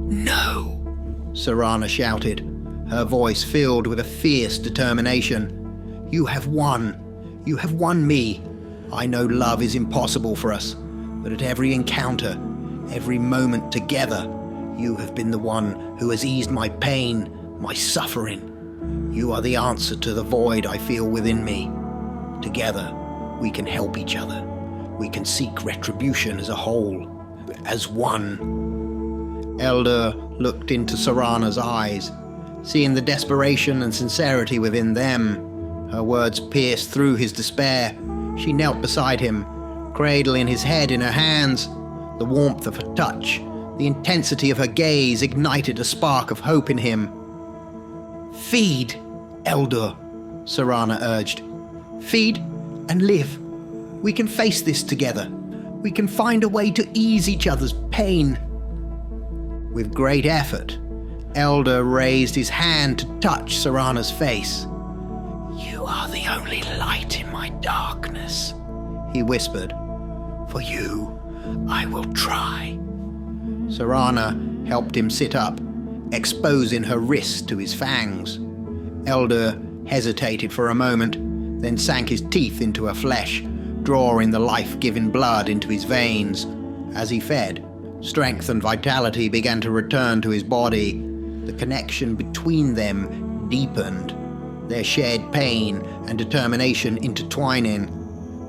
"No," Serana shouted, her voice filled with a fierce determination. "You have won. You have won me. I know love is impossible for us, but at every encounter, every moment together, you have been the one who has eased my pain, my suffering. You are the answer to the void I feel within me. Together, we can help each other. We can seek retribution as a whole, as one." Eldur looked into Serana's eyes, seeing the desperation and sincerity within them. Her words pierced through his despair. She knelt beside him, cradling his head in her hands. The warmth of her touch, the intensity of her gaze ignited a spark of hope in him. "Feed, Eldur," Serana urged. "Feed and live. We can face this together. We can find a way to ease each other's pain." With great effort, Eldur raised his hand to touch Serana's face. "You are the only light in my darkness," he whispered, For you, I will try. Serana helped him sit up, exposing her wrist to his fangs. Eldur hesitated for a moment, then sank his teeth into her flesh, drawing the life-giving blood into his veins. As he fed, strength and vitality began to return to his body. The connection between them deepened, their shared pain and determination intertwining.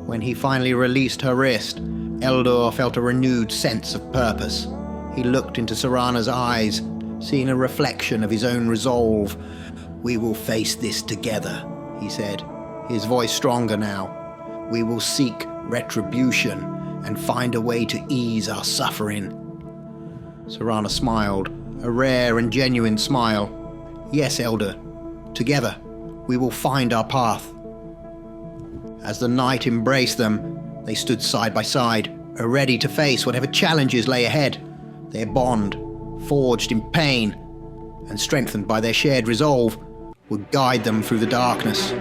When he finally released her wrist, Eldur felt a renewed sense of purpose. He looked into Serana's eyes, seeing a reflection of his own resolve. "We will face this together," he said, his voice stronger now. "We will seek retribution and find a way to ease our suffering." Serana smiled, a rare and genuine smile. "Yes, Eldur. Together, we will find our path." As the night embraced them, they stood side by side, ready to face whatever challenges lay ahead. Their bond, forged in pain and strengthened by their shared resolve, would guide them through the darkness.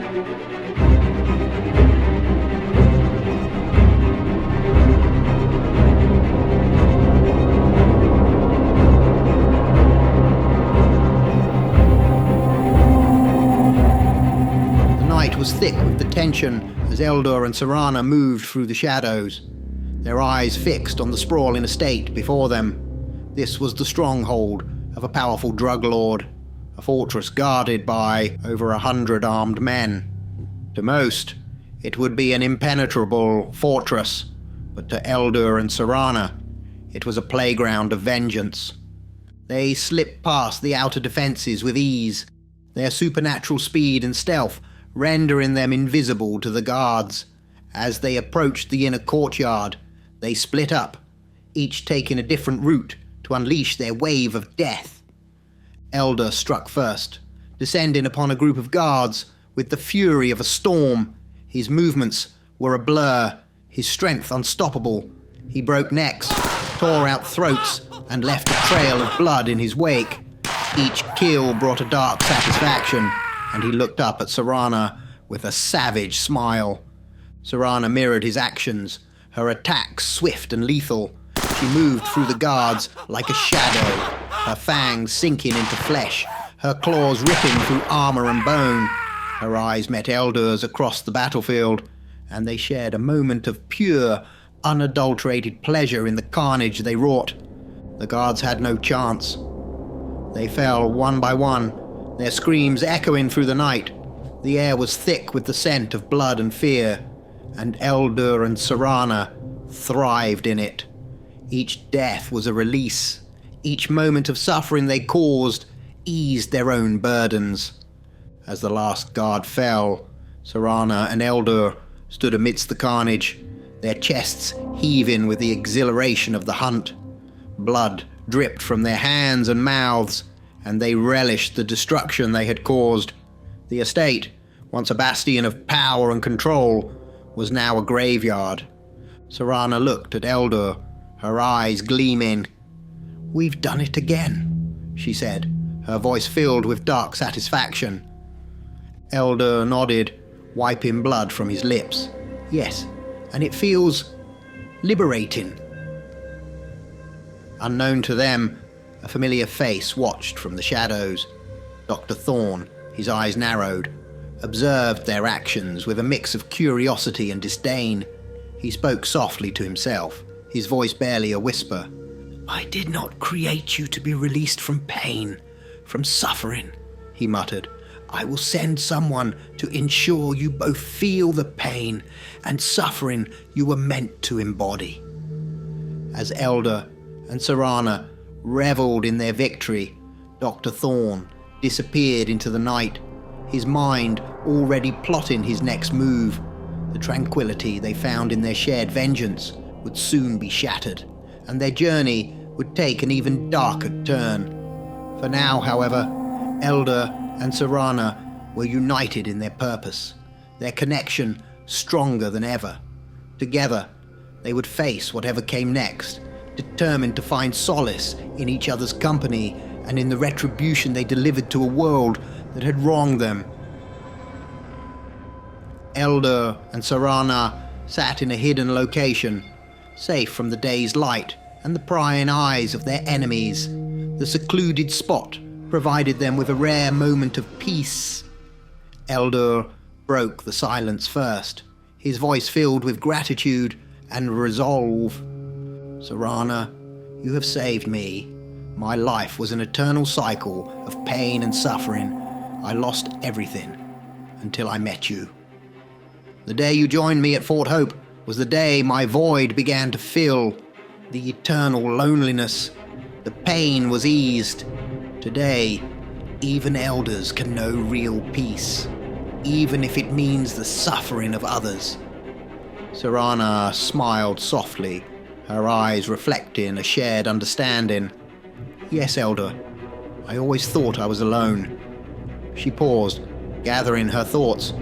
The night was thick with the tension as Eldur and Serana moved through the shadows, their eyes fixed on the sprawling estate before them. This was the stronghold of a powerful drug lord, a fortress guarded by over 100 armed men. To most, it would be an impenetrable fortress, but to Eldur and Serana, it was a playground of vengeance. They slipped past the outer defenses with ease, their supernatural speed and stealth rendering them invisible to the guards. As they approached the inner courtyard, they split up, each taking a different route to unleash their wave of death. Eldur struck first, descending upon a group of guards with the fury of a storm. His movements were a blur, his strength unstoppable. He broke necks, tore out throats, and left a trail of blood in his wake. Each kill brought a dark satisfaction, and he looked up at Serana with a savage smile. Serana mirrored his actions, her attacks swift and lethal. She moved through the guards like a shadow, her fangs sinking into flesh, her claws ripping through armor and bone. Her eyes met Eldur's across the battlefield, and they shared a moment of pure, unadulterated pleasure in the carnage they wrought. The guards had no chance. They fell one by one, their screams echoing through the night. The air was thick with the scent of blood and fear, and Eldur and Serana thrived in it. Each death was a release. Each moment of suffering they caused eased their own burdens. As the last guard fell, Serana and Eldur stood amidst the carnage, their chests heaving with the exhilaration of the hunt. Blood dripped from their hands and mouths, and they relished the destruction they had caused. The estate, once a bastion of power and control, was now a graveyard. Serana looked at Eldur, her eyes gleaming. "We've done it again," she said, her voice filled with dark satisfaction. Eldur nodded, wiping blood from his lips. "Yes, and it feels liberating." Unknown to them, a familiar face watched from the shadows. Dr. Thorne, his eyes narrowed, observed their actions with a mix of curiosity and disdain. He spoke softly to himself, his voice barely a whisper. "I did not create you to be released from pain, from suffering," he muttered. "I will send someone to ensure you both feel the pain and suffering you were meant to embody." As Eldur and Serana reveled in their victory, Dr. Thorne disappeared into the night, his mind already plotting his next move. The tranquility they found in their shared vengeance would soon be shattered, and their journey would take an even darker turn. For now, however, Eldur and Serana were united in their purpose, their connection stronger than ever. Together, they would face whatever came next, determined to find solace in each other's company and in the retribution they delivered to a world that had wronged them. Eldur and Serana sat in a hidden location, safe from the day's light and the prying eyes of their enemies. The secluded spot provided them with a rare moment of peace. Eldur broke the silence first, his voice filled with gratitude and resolve. Serana, you have saved me. My life was an eternal cycle of pain and suffering. I lost everything until I met you. The day you joined me at Fort Hope was the day my void began to fill. The eternal loneliness, the pain was eased. Today, even elders can know real peace, even if it means the suffering of others. Serana smiled softly, her eyes reflecting a shared understanding. Yes, Elder, I always thought I was alone. She paused, gathering her thoughts.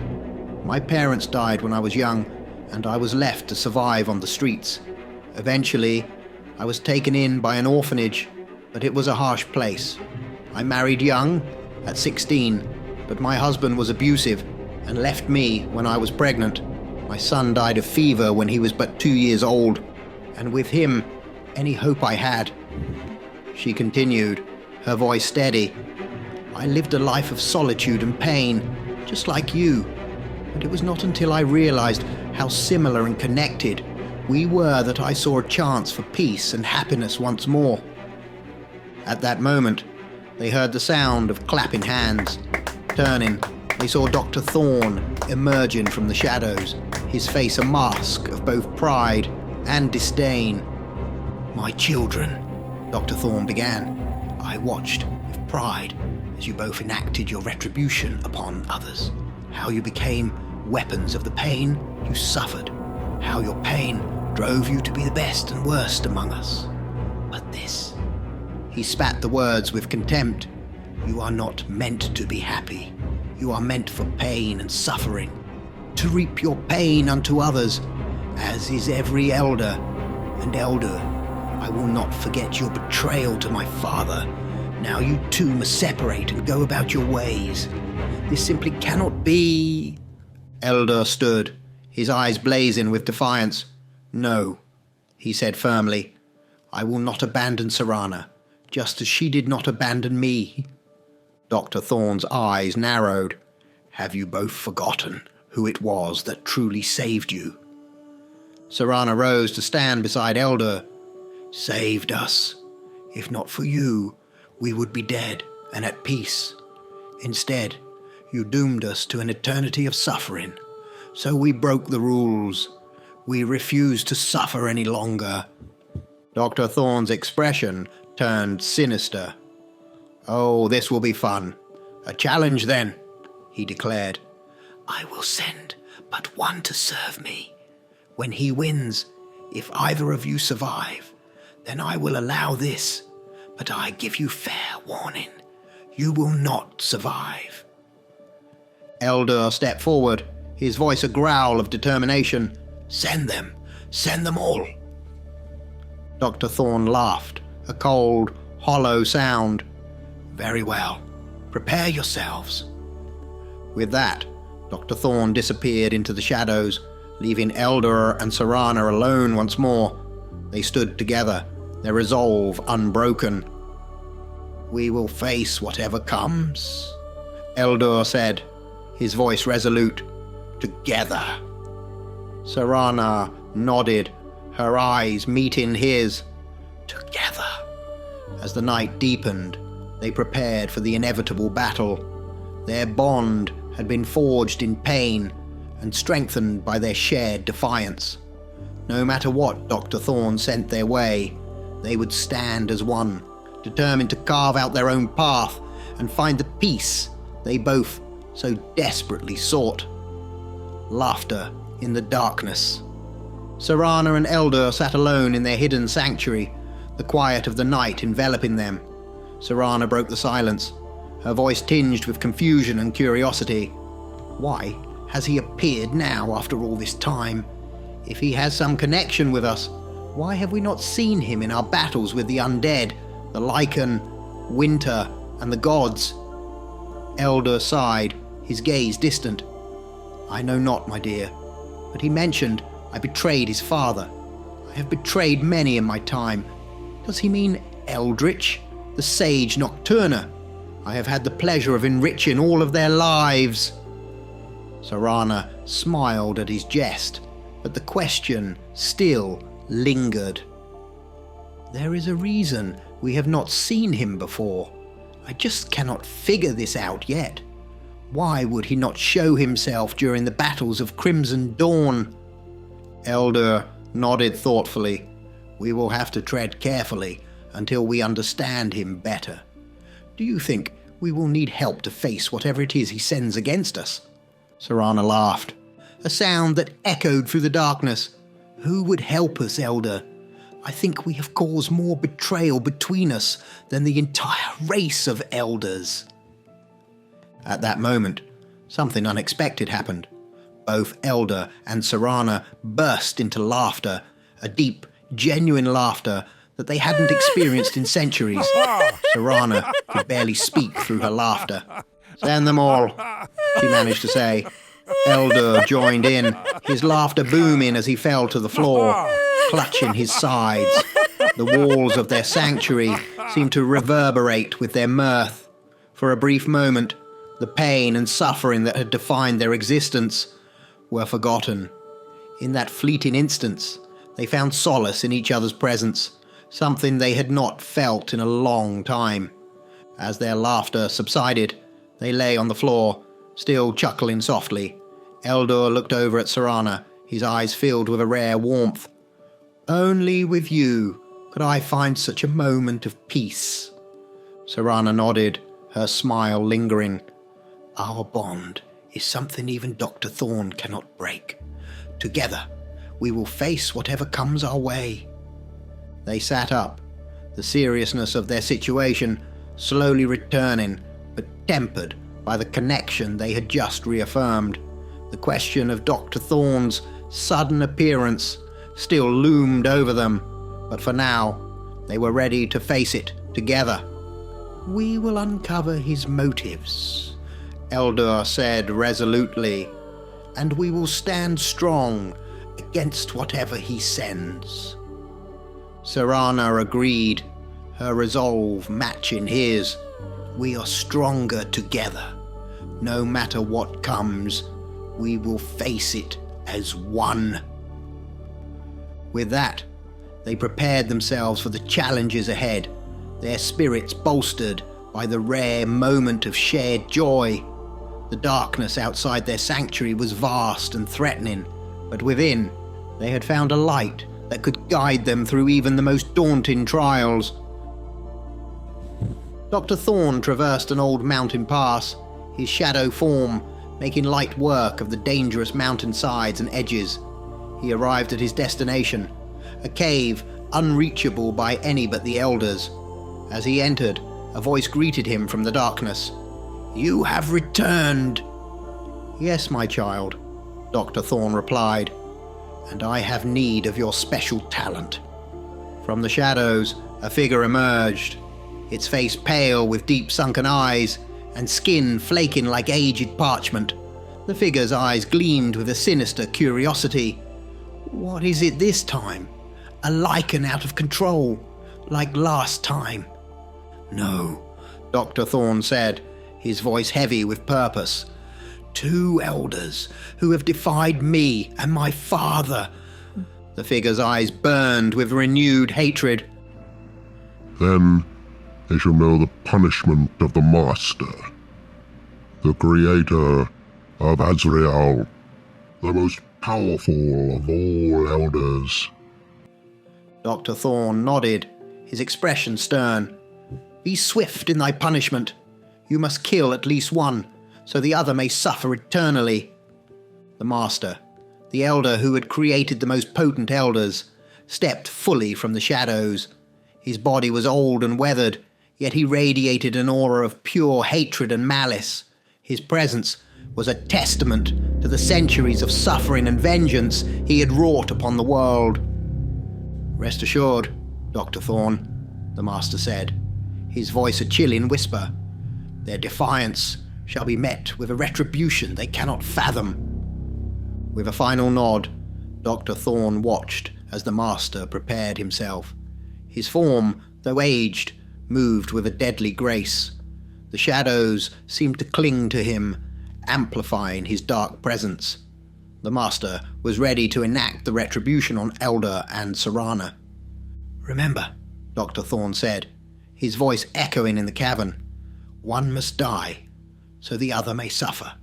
My parents died when I was young, and I was left to survive on the streets. Eventually, I was taken in by an orphanage, but it was a harsh place. I married young, at 16, but my husband was abusive and left me when I was pregnant. My son died of fever when he was but 2 years old, and with him, any hope I had. She continued, her voice steady. I lived a life of solitude and pain, just like you, but it was not until I realized how similar and connected we were that I saw a chance for peace and happiness once more. At that moment, they heard the sound of clapping hands. Turning, they saw Dr. Thorne emerging from the shadows, his face a mask of both pride and disdain. My children, Dr. Thorne began. I watched with pride as you both enacted your retribution upon others. How you became weapons of the pain you suffered. How your pain drove you to be the best and worst among us. But this... He spat the words with contempt. You are not meant to be happy. You are meant for pain and suffering. To reap your pain unto others, as is every elder. And Elder, I will not forget your betrayal to my father. Now you two must separate and go about your ways. This simply cannot be. Elder stood, his eyes blazing with defiance. No, he said firmly. I will not abandon Serana, just as she did not abandon me. Dr. Thorne's eyes narrowed. Have you both forgotten who it was that truly saved you? Serana rose to stand beside Elder. Saved us. If not for you, we would be dead and at peace. Instead, you doomed us to an eternity of suffering. So we broke the rules. We refused to suffer any longer. Dr. Thorne's expression turned sinister. Oh, this will be fun. A challenge, then, he declared. I will send but one to serve me. When he wins, if either of you survive, then I will allow this. But I give you fair warning. You will not survive. Eldur stepped forward, his voice a growl of determination. Send them. Send them all. Dr. Thorne laughed, a cold, hollow sound. Very well. Prepare yourselves. With that, Dr. Thorne disappeared into the shadows, leaving Eldur and Serana alone once more. They stood together, their resolve unbroken. We will face whatever comes, Eldur said, his voice resolute. Together. Serana nodded, her eyes meeting his. Together. As the night deepened, they prepared for the inevitable battle. Their bond had been forged in pain and strengthened by their shared defiance. No matter what Dr. Thorne sent their way, they would stand as one, determined to carve out their own path and find the peace they both so desperately sought. Laughter in the darkness. Serana and Eldur sat alone in their hidden sanctuary, the quiet of the night enveloping them. Serana broke the silence, her voice tinged with confusion and curiosity. Why has he appeared now after all this time? If he has some connection with us, why have we not seen him in our battles with the undead, the lichen, winter, and the gods? Eldur sighed, his gaze distant. I know not, my dear, but he mentioned I betrayed his father. I I have betrayed many in my time. Does he mean Eldritch, the sage Nocturna? I have had the pleasure of enriching all of their lives." Serana smiled at his jest, but the question still lingered. "There is a reason we have not seen him before. I just cannot figure this out yet. Why would he not show himself during the battles of Crimson Dawn?" Eldur nodded thoughtfully. "We will have to tread carefully until we understand him better. Do you think we will need help to face whatever it is he sends against us?" Serana laughed, a sound that echoed through the darkness. "Who would help us, Eldur? I think we have caused more betrayal between us than the entire race of elders." At that moment, something unexpected happened. Both Eldur and Serana burst into laughter, a deep, genuine laughter that they hadn't experienced in centuries. Serana could barely speak through her laughter. "Send them all," she managed to say. Eldur joined in, his laughter booming as he fell to the floor, clutching his sides. The walls of their sanctuary seemed to reverberate with their mirth. For a brief moment, the pain and suffering that had defined their existence were forgotten. In that fleeting instance, they found solace in each other's presence, something they had not felt in a long time. As their laughter subsided, they lay on the floor, still chuckling softly. Eldur looked over at Serana, his eyes filled with a rare warmth. "Only with you could I find such a moment of peace." Serana nodded, her smile lingering. "Our bond is something even Dr. Thorne cannot break. Together, we will face whatever comes our way." They sat up, the seriousness of their situation slowly returning, but tempered by the connection they had just reaffirmed. The question of Dr. Thorne's sudden appearance still loomed over them, but for now, they were ready to face it together. "We will uncover his motives," Eldur said resolutely, "and we will stand strong against whatever he sends." Serana agreed, her resolve matching his. "We are stronger together. No matter what comes, we will face it as one." With that, they prepared themselves for the challenges ahead, their spirits bolstered by the rare moment of shared joy. The darkness outside their sanctuary was vast and threatening, but within, they had found a light that could guide them through even the most daunting trials. Dr. Thorne traversed an old mountain pass, his shadow form making light work of the dangerous mountain sides and edges. He arrived at his destination, a cave unreachable by any but the elders. As he entered, a voice greeted him from the darkness. "You have returned." "Yes, my child," Dr. Thorne replied, "and I have need of your special talent." From the shadows, a figure emerged, its face pale with deep sunken eyes and skin flaking like aged parchment. The figure's eyes gleamed with a sinister curiosity. "What is it this time? A lichen out of control, like last time?" "No," Dr. Thorne said, his voice heavy with purpose. "Two elders who have defied me and my father." The figure's eyes burned with renewed hatred. "Then they shall know the punishment of the Master, the creator of Azrael, the most powerful of all elders." Dr. Thorne nodded, his expression stern. "Be swift in thy punishment. You must kill at least one, so the other may suffer eternally." The Master, the elder who had created the most potent elders, stepped fully from the shadows. His body was old and weathered, yet he radiated an aura of pure hatred and malice. His presence was a testament to the centuries of suffering and vengeance he had wrought upon the world. "Rest assured, Dr. Thorne," the Master said, his voice a chilling whisper. "Their defiance shall be met with a retribution they cannot fathom." With a final nod, Dr. Thorne watched as the master prepared himself. His form, though aged, moved with a deadly grace. The shadows seemed to cling to him, amplifying his dark presence. The master was ready to enact the retribution on Eldur and Serana. "Remember," Dr. Thorne said, his voice echoing in the cavern, "one must die, so the other may suffer."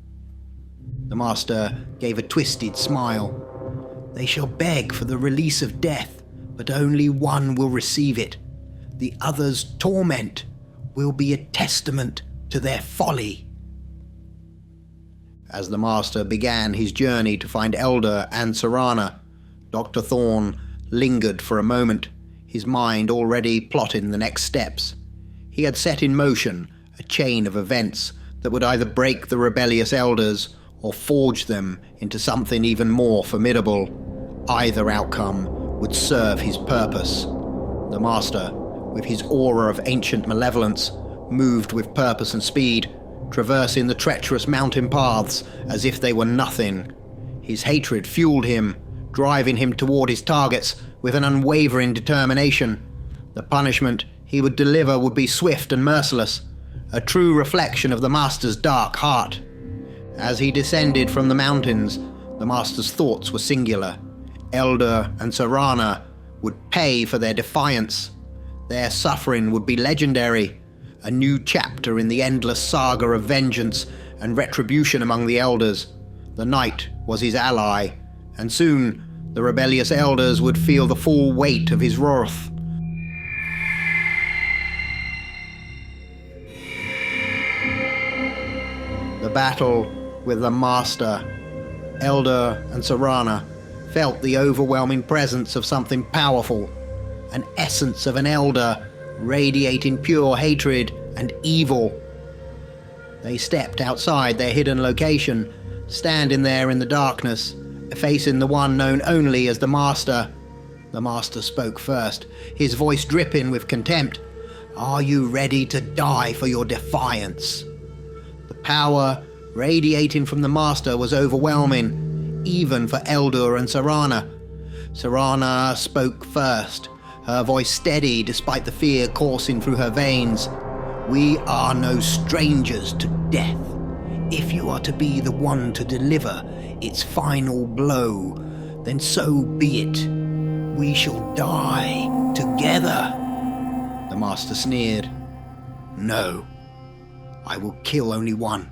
The master gave a twisted smile. "They shall beg for the release of death, but only one will receive it. The other's torment will be a testament to their folly." As the master began his journey to find Eldur and Serana, Dr. Thorne lingered for a moment, his mind already plotting the next steps. He had set in motion a chain of events that would either break the rebellious elders or forge them into something even more formidable. Either outcome would serve his purpose. The master, with his aura of ancient malevolence, moved with purpose and speed, traversing the treacherous mountain paths as if they were nothing. His hatred fueled him, driving him toward his targets with an unwavering determination. The punishment he would deliver would be swift and merciless, a true reflection of the master's dark heart. As he descended from the mountains, the master's thoughts were singular. Eldur and Serana would pay for their defiance. Their suffering would be legendary, a new chapter in the endless saga of vengeance and retribution among the elders. The night was his ally, and soon the rebellious elders would feel the full weight of his wrath. The battle with the master. Eldur and Serana felt the overwhelming presence of something powerful, an essence of an elder radiating pure hatred and evil. They stepped outside their hidden location, standing there in the darkness, facing the one known only as the Master. The Master spoke first, his voice dripping with contempt. "Are you ready to die for your defiance?" The power radiating from the Master was overwhelming, even for Eldur and Serana. Serana spoke first, her voice steady despite the fear coursing through her veins. "We are no strangers to death. If you are to be the one to deliver its final blow, then so be it. We shall die together." The Master sneered. "No, I will kill only one.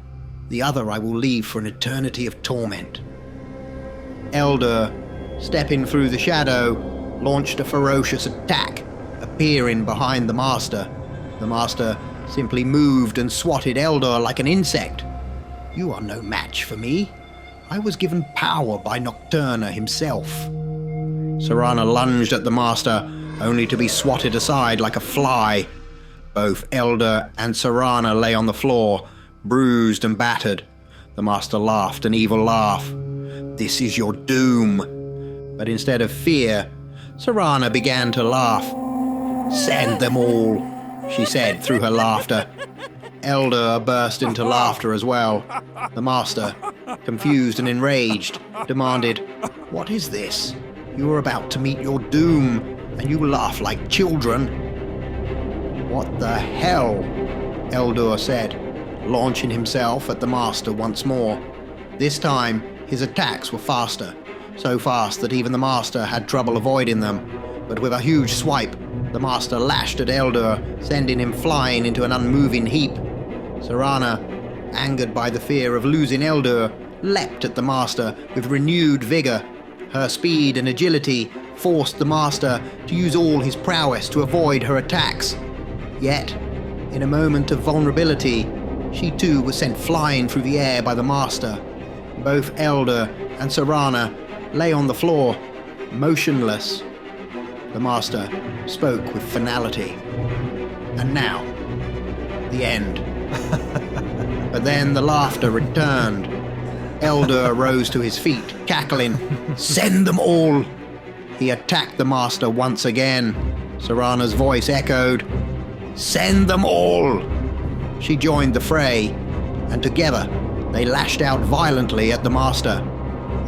The other I will leave for an eternity of torment." Eldur, stepping through the shadow, launched a ferocious attack, appearing behind the Master. The Master simply moved and swatted Eldur like an insect. "You are no match for me. I was given power by Nocturna himself." Serana lunged at the Master, only to be swatted aside like a fly. Both Eldur and Serana lay on the floor, bruised and battered. The Master laughed an evil laugh. "This is your doom." But instead of fear, Serana began to laugh. "Send them all," she said through her laughter. Eldur burst into laughter as well. The Master, confused and enraged, demanded, "What is this? You are about to meet your doom, and you laugh like children." "What the hell?" Eldur said, launching himself at the Master once more. This time, his attacks were faster, so fast that even the Master had trouble avoiding them. But with a huge swipe, the Master lashed at Eldur, sending him flying into an unmoving heap. Serana, angered by the fear of losing Eldur, leapt at the Master with renewed vigor. Her speed and agility forced the Master to use all his prowess to avoid her attacks. Yet, in a moment of vulnerability, she too was sent flying through the air by the Master. Both Eldur and Serana lay on the floor, motionless. The Master spoke with finality. "And now, the end." But then the laughter returned. Eldur rose to his feet, cackling, "Send them all!" He attacked the Master once again. Serana's voice echoed, "Send them all!" She joined the fray, and together they lashed out violently at the Master.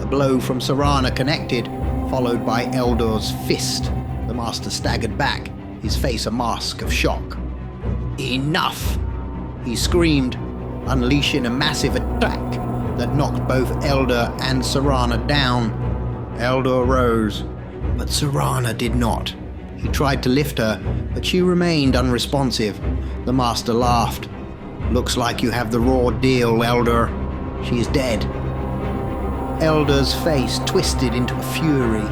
A blow from Serana connected, followed by Eldur's fist. The master staggered back, his face a mask of shock. "Enough!" he screamed, unleashing a massive attack that knocked both Eldur and Serana down. Eldur rose, but Serana did not. He tried to lift her, but she remained unresponsive. The master laughed. "Looks like you have the raw deal, Eldur. She is dead." Eldur's face twisted into a fury.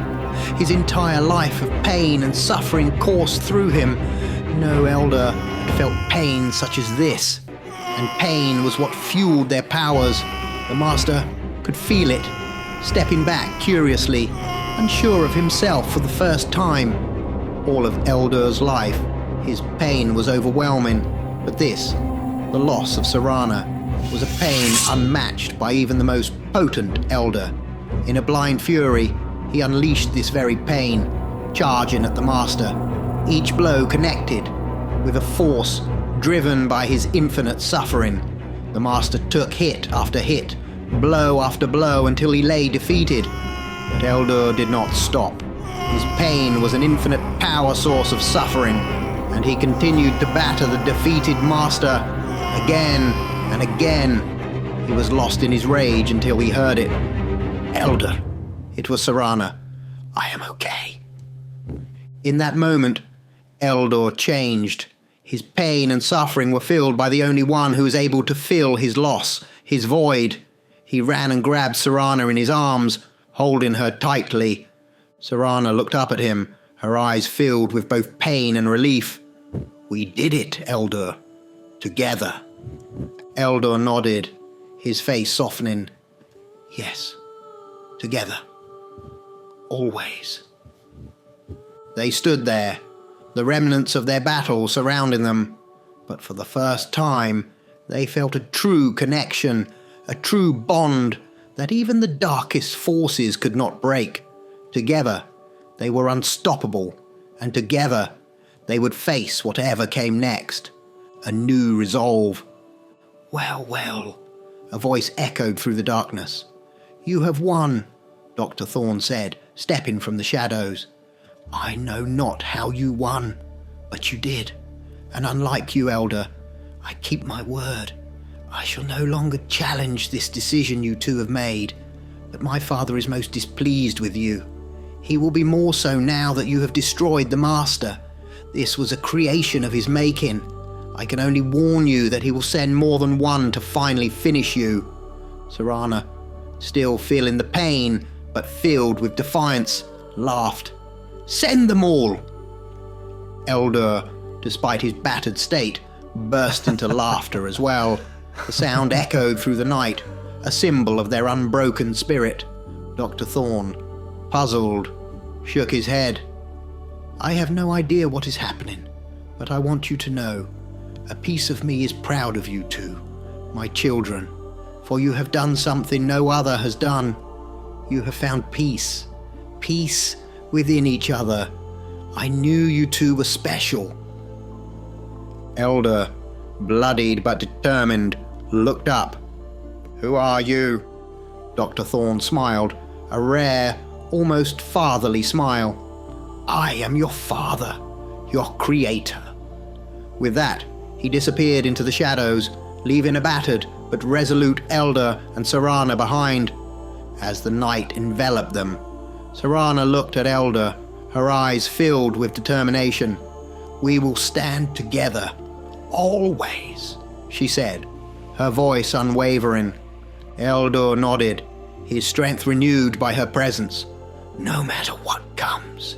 His entire life of pain and suffering coursed through him. No Eldur had felt pain such as this, and pain was what fueled their powers. The master could feel it, stepping back curiously, unsure of himself for the first time. All of Eldur's life, his pain was overwhelming, but this, the loss of Serana, was a pain unmatched by even the most potent Eldur. In a blind fury, he unleashed this very pain, charging at the master. Each blow connected with a force driven by his infinite suffering. The master took hit after hit, blow after blow, until he lay defeated. But Eldur did not stop. His pain was an infinite power source of suffering, and he continued to batter the defeated master again and again. He was lost in his rage until he heard it. "Eldur." It was Serana. "I am okay." In that moment, Eldur changed. His pain and suffering were filled by the only one who was able to fill his loss, his void. He ran and grabbed Serana in his arms, holding her tightly. Serana looked up at him, her eyes filled with both pain and relief. "We did it, Eldur. Together." Eldur nodded, his face softening. "Yes, together. Always." They stood there, the remnants of their battle surrounding them, but for the first time they felt a true connection, a true bond that even the darkest forces could not break. Together they were unstoppable, and together they would face whatever came next. A new resolve. "Well, well," a voice echoed through the darkness. "You have won," Dr. Thorne said, stepping from the shadows. "I know not how you won, but you did. And unlike you, Eldur, I keep my word. I shall no longer challenge this decision you two have made, but my father is most displeased with you. He will be more so now that you have destroyed the Master. This was a creation of his making. I can only warn you that he will send more than one to finally finish you." Serana, still feeling the pain, but filled with defiance, laughed. "Send them all!" Eldur, despite his battered state, burst into laughter as well. The sound echoed through the night, a symbol of their unbroken spirit. Dr. Thorne, puzzled, shook his head. "I have no idea what is happening, but I want you to know, a piece of me is proud of you two, my children, for you have done something no other has done. You have found peace, peace within each other. I knew you two were special." Eldur, bloodied but determined, looked up. "Who are you?" Dr. Thorne smiled, a rare, almost fatherly smile. "I am your father, your creator." With that, he disappeared into the shadows, leaving a battered but resolute Eldur and Serana behind. As the night enveloped them, Serana looked at Eldur, her eyes filled with determination. "We will stand together, always," she said, her voice unwavering. Eldur nodded, his strength renewed by her presence. "No matter what comes,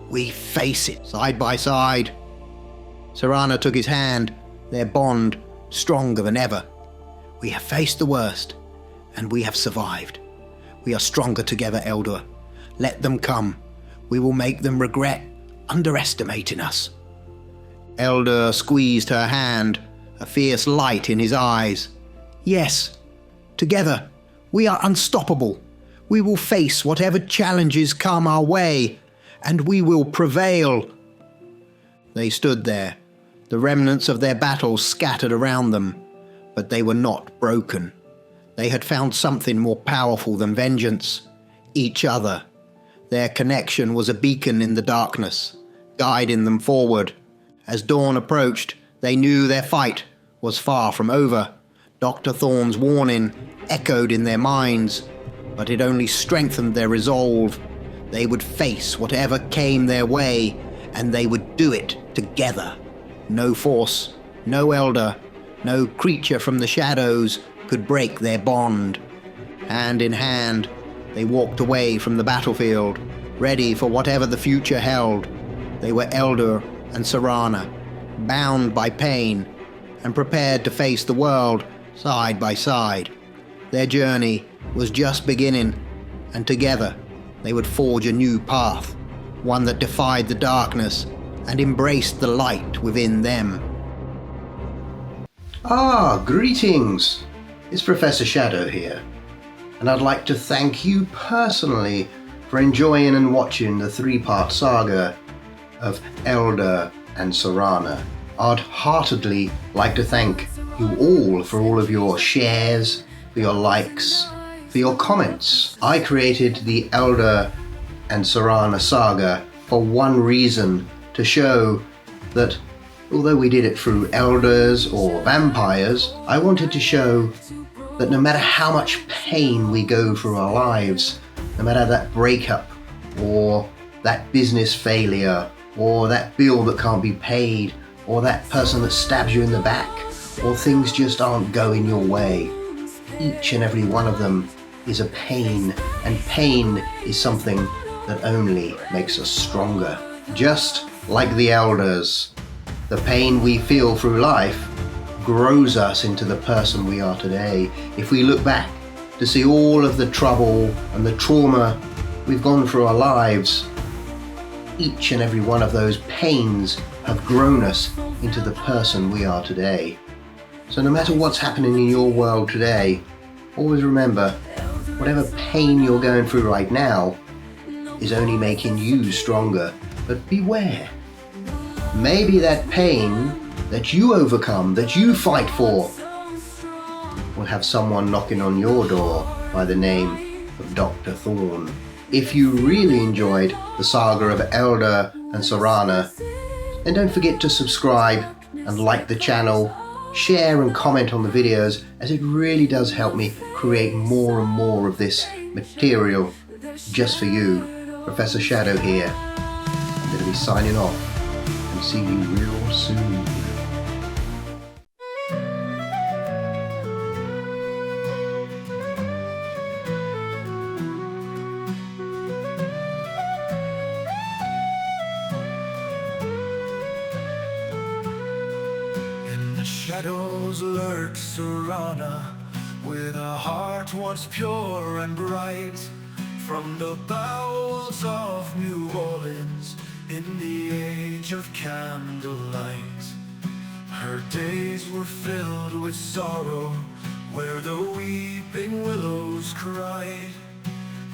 we face it side by side." Serana took his hand, their bond stronger than ever. "We have faced the worst, and we have survived. We are stronger together, Eldur. Let them come. We will make them regret underestimating us." Eldur squeezed her hand, a fierce light in his eyes. "Yes, together, we are unstoppable. We will face whatever challenges come our way, and we will prevail." They stood there, the remnants of their battle scattered around them, but they were not broken. They had found something more powerful than vengeance, each other. Their connection was a beacon in the darkness, guiding them forward. As dawn approached, they knew their fight was far from over. Dr. Thorne's warning echoed in their minds, but it only strengthened their resolve. They would face whatever came their way, and they would do it together. No force, no elder, no creature from the shadows could break their bond. Hand in hand, they walked away from the battlefield, ready for whatever the future held. They were Eldur and Serana, bound by pain and prepared to face the world side by side. Their journey was just beginning, and together they would forge a new path, one that defied the darkness and embraced the light within them. Greetings! It's Professor Shadow here, and I'd like to thank you personally for enjoying and watching the 3-part saga of Eldur and Serana. I'd heartedly like to thank you all for all of your shares, for your likes, for your comments. I created the Eldur and Serana saga for one reason, to show that although we did it through elders or vampires, I wanted to show that no matter how much pain we go through our lives, no matter that breakup or that business failure or that bill that can't be paid or that person that stabs you in the back or things just aren't going your way, each and every one of them is a pain, and pain is something that only makes us stronger. Just like the elders, the pain we feel through life grows us into the person we are today. If we look back to see all of the trouble and the trauma we've gone through our lives, each and every one of those pains have grown us into the person we are today. So no matter what's happening in your world today, always remember, whatever pain you're going through right now is only making you stronger. But beware. Maybe that pain that you overcome, that you fight for, will have someone knocking on your door by the name of Dr. Thorne. If you really enjoyed the saga of Eldur and Serana, then don't forget to subscribe and like the channel, share and comment on the videos, as it really does help me create more and more of this material just for you. Professor Shadow here. I'm going to be signing off and see you real soon. In the shadows lurks Serana, with a heart once pure and bright. From the bowels of New Orleans, in the age of candlelight, her days were filled with sorrow, where the weeping willows cried.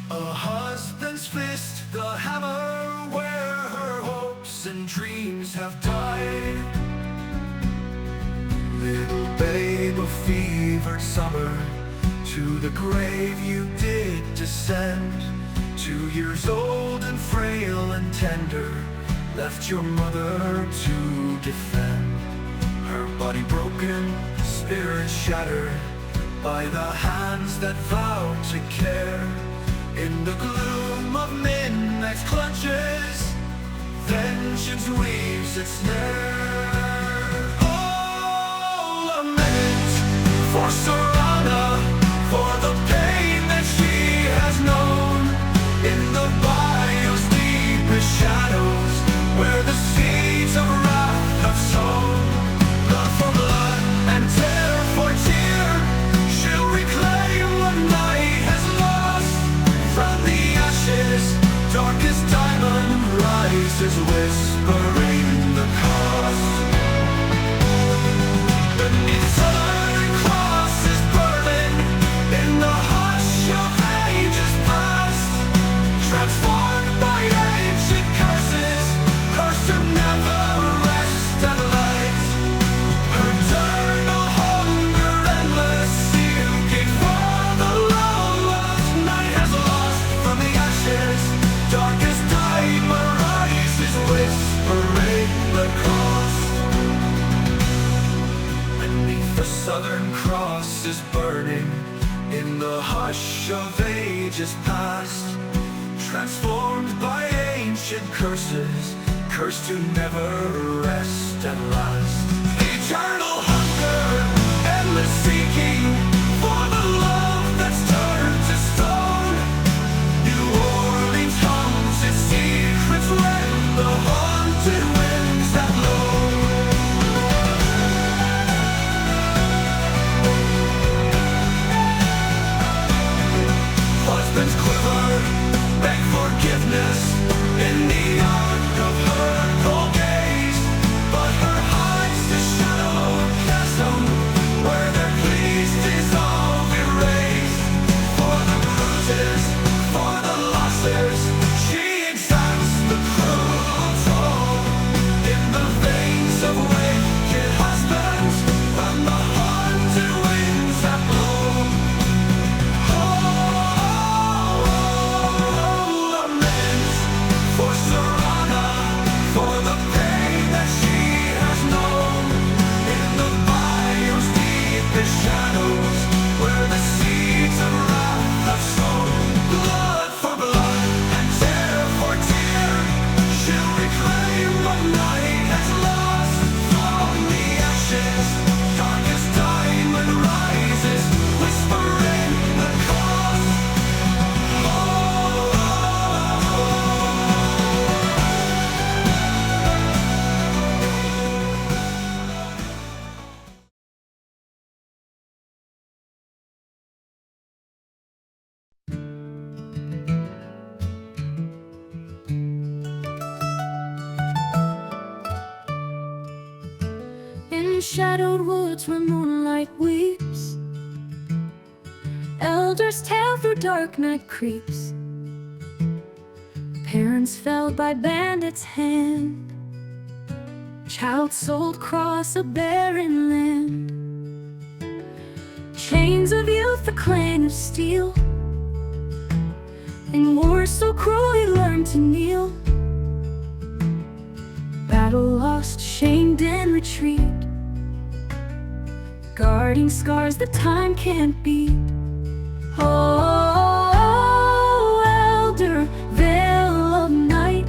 A husband's fist, the hammer, where her hopes and dreams have died. Little babe of fevered summer, to the grave you did descend. 2 years old and frail and tender, left your mother to defend. Her body broken, spirit shattered, by the hands that vowed to care. In the gloom of midnight's clutches, vengeance weaves its snare. Oh, lament for Serana, for the pain that she has known. In the bayou's deepest shadows, where the seeds of wrath have sown. Blood for blood and tear for tear, she'll reclaim what night has lost. From the ashes, darkest diamond rises, whispering the cost. Beneath southern crosses burning, in the hush of ages past, transformed by ancient curses, cursed to never rest at light. Her eternal hunger, endless seeking for the love night has lost. From the ashes, dark is burning in the hush of ages past, transformed by ancient curses, cursed to never rest at last. Eternal hunger, endless seeking for the love that's turned to stone. New Orleans hums its secrets when the haunted winds that blow. Husbands quiver, beg forgiveness in the arc of her cold gaze, but her heart's the shadow chasm where their pleas dissolve, erased. For the bruises, for the losses, she exacts the cruel toll. In the veins of wicked husbands, from the haunted winds that blow. Laments for Serana, for the pain that she has known. In the biome's deepest shadows, where the seeds of wrath have sown. Blood for blood and tear for tear, she'll reclaim what night has lost. From the ashes, darkest diamond rises, whispering the cost. In shadowed woods where moonlight weeps, elders tale through dark night creeps. Parents felled by bandits' hand, child sold cross a barren land. Chains of youth, the clang of steel, in war so cruelly learned to kneel. Battle lost, shamed and retreat, guarding scars that time can't beat. Oh, elder, veil of night,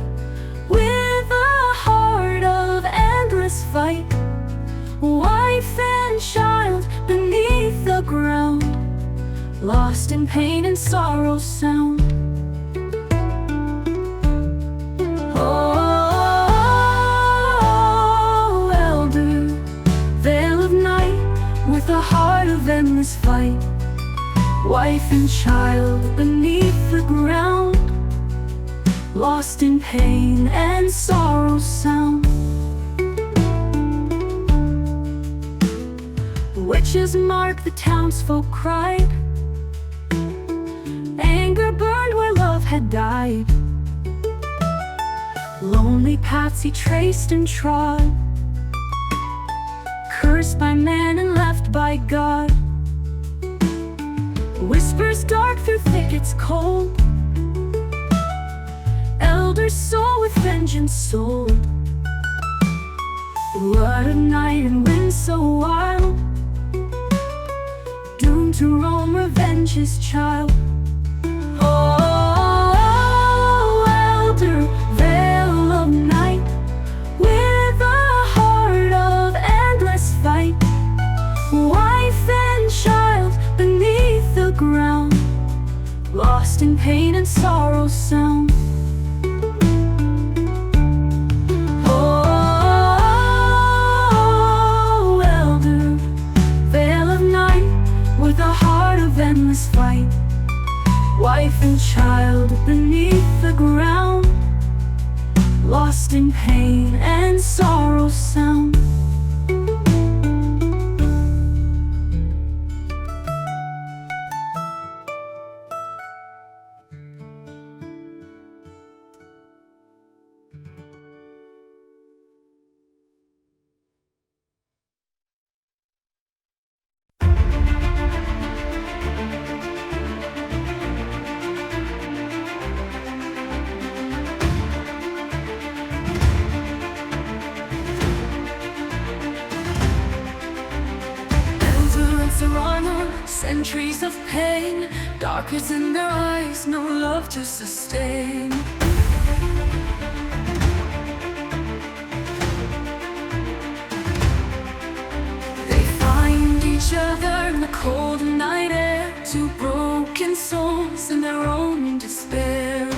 with a heart of endless fight. Wife and child beneath the ground, lost in pain and sorrow's sound. Oh, elder, veil of night, with a heart of endless fight. Wife and child beneath the ground, lost in pain and sorrow's sound. Witches marked, the townsfolk cried, anger burned where love had died. Lonely paths he traced and trod, cursed by man and left by God. Whispers dark through thickets cold, elders soul with vengeance sold. Blood of night and wind so wild, doomed to roam, revenge his child. Oh, elder, veil of night, with a heart of endless fight. Wife and child beneath the ground, lost in pain and sorrow's sound. Oh, elder, veil of night, with a heart of endless fight. Wife and child beneath the ground, lost in pain and sorrow's sound. centuries of pain, dark is in their eyes, no love to sustain. They find each other in the cold night air, two broken souls in their own despair.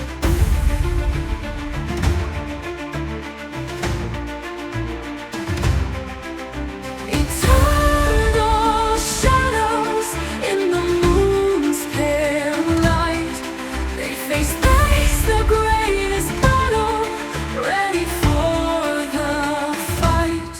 Eternal shadows in the moon's pale light. They face the greatest battle, ready for the fight.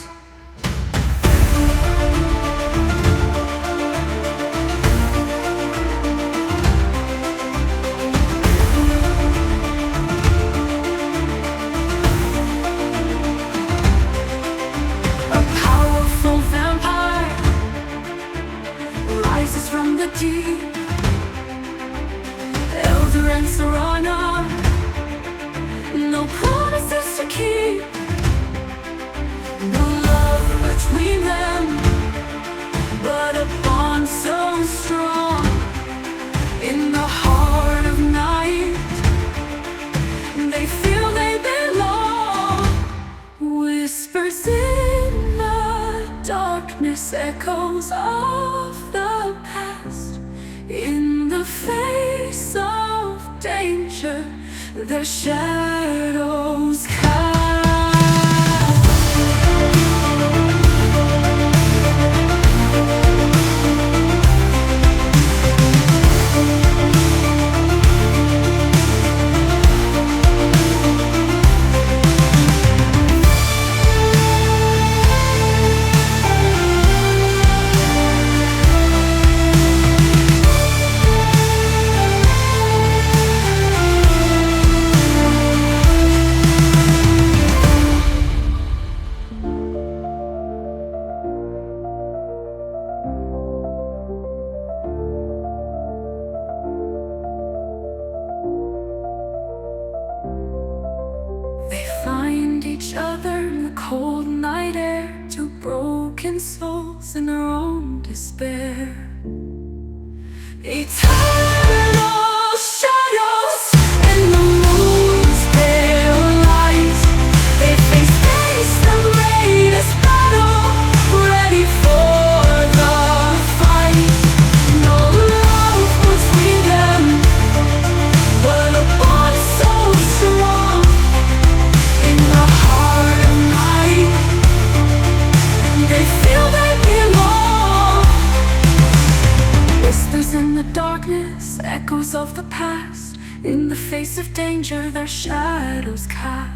A powerful vampire rises from the deep. Eldur and Serana, no promises to keep, no love between them, but a bond so strong. In the heart of night, they feel they belong. Whispers in the darkness, echoes of the past. In the face of danger, their shadows cast. They find each other in the cold night air, two broken souls in their own despair. Eternal shadows in the moon's pale light. They face the greatest battle, ready for the fight. No love between them, but a bond so strong. In the heart of night, they feel they belong. Whispers in the darkness, echoes of the past. In the face of danger, their shadows cast.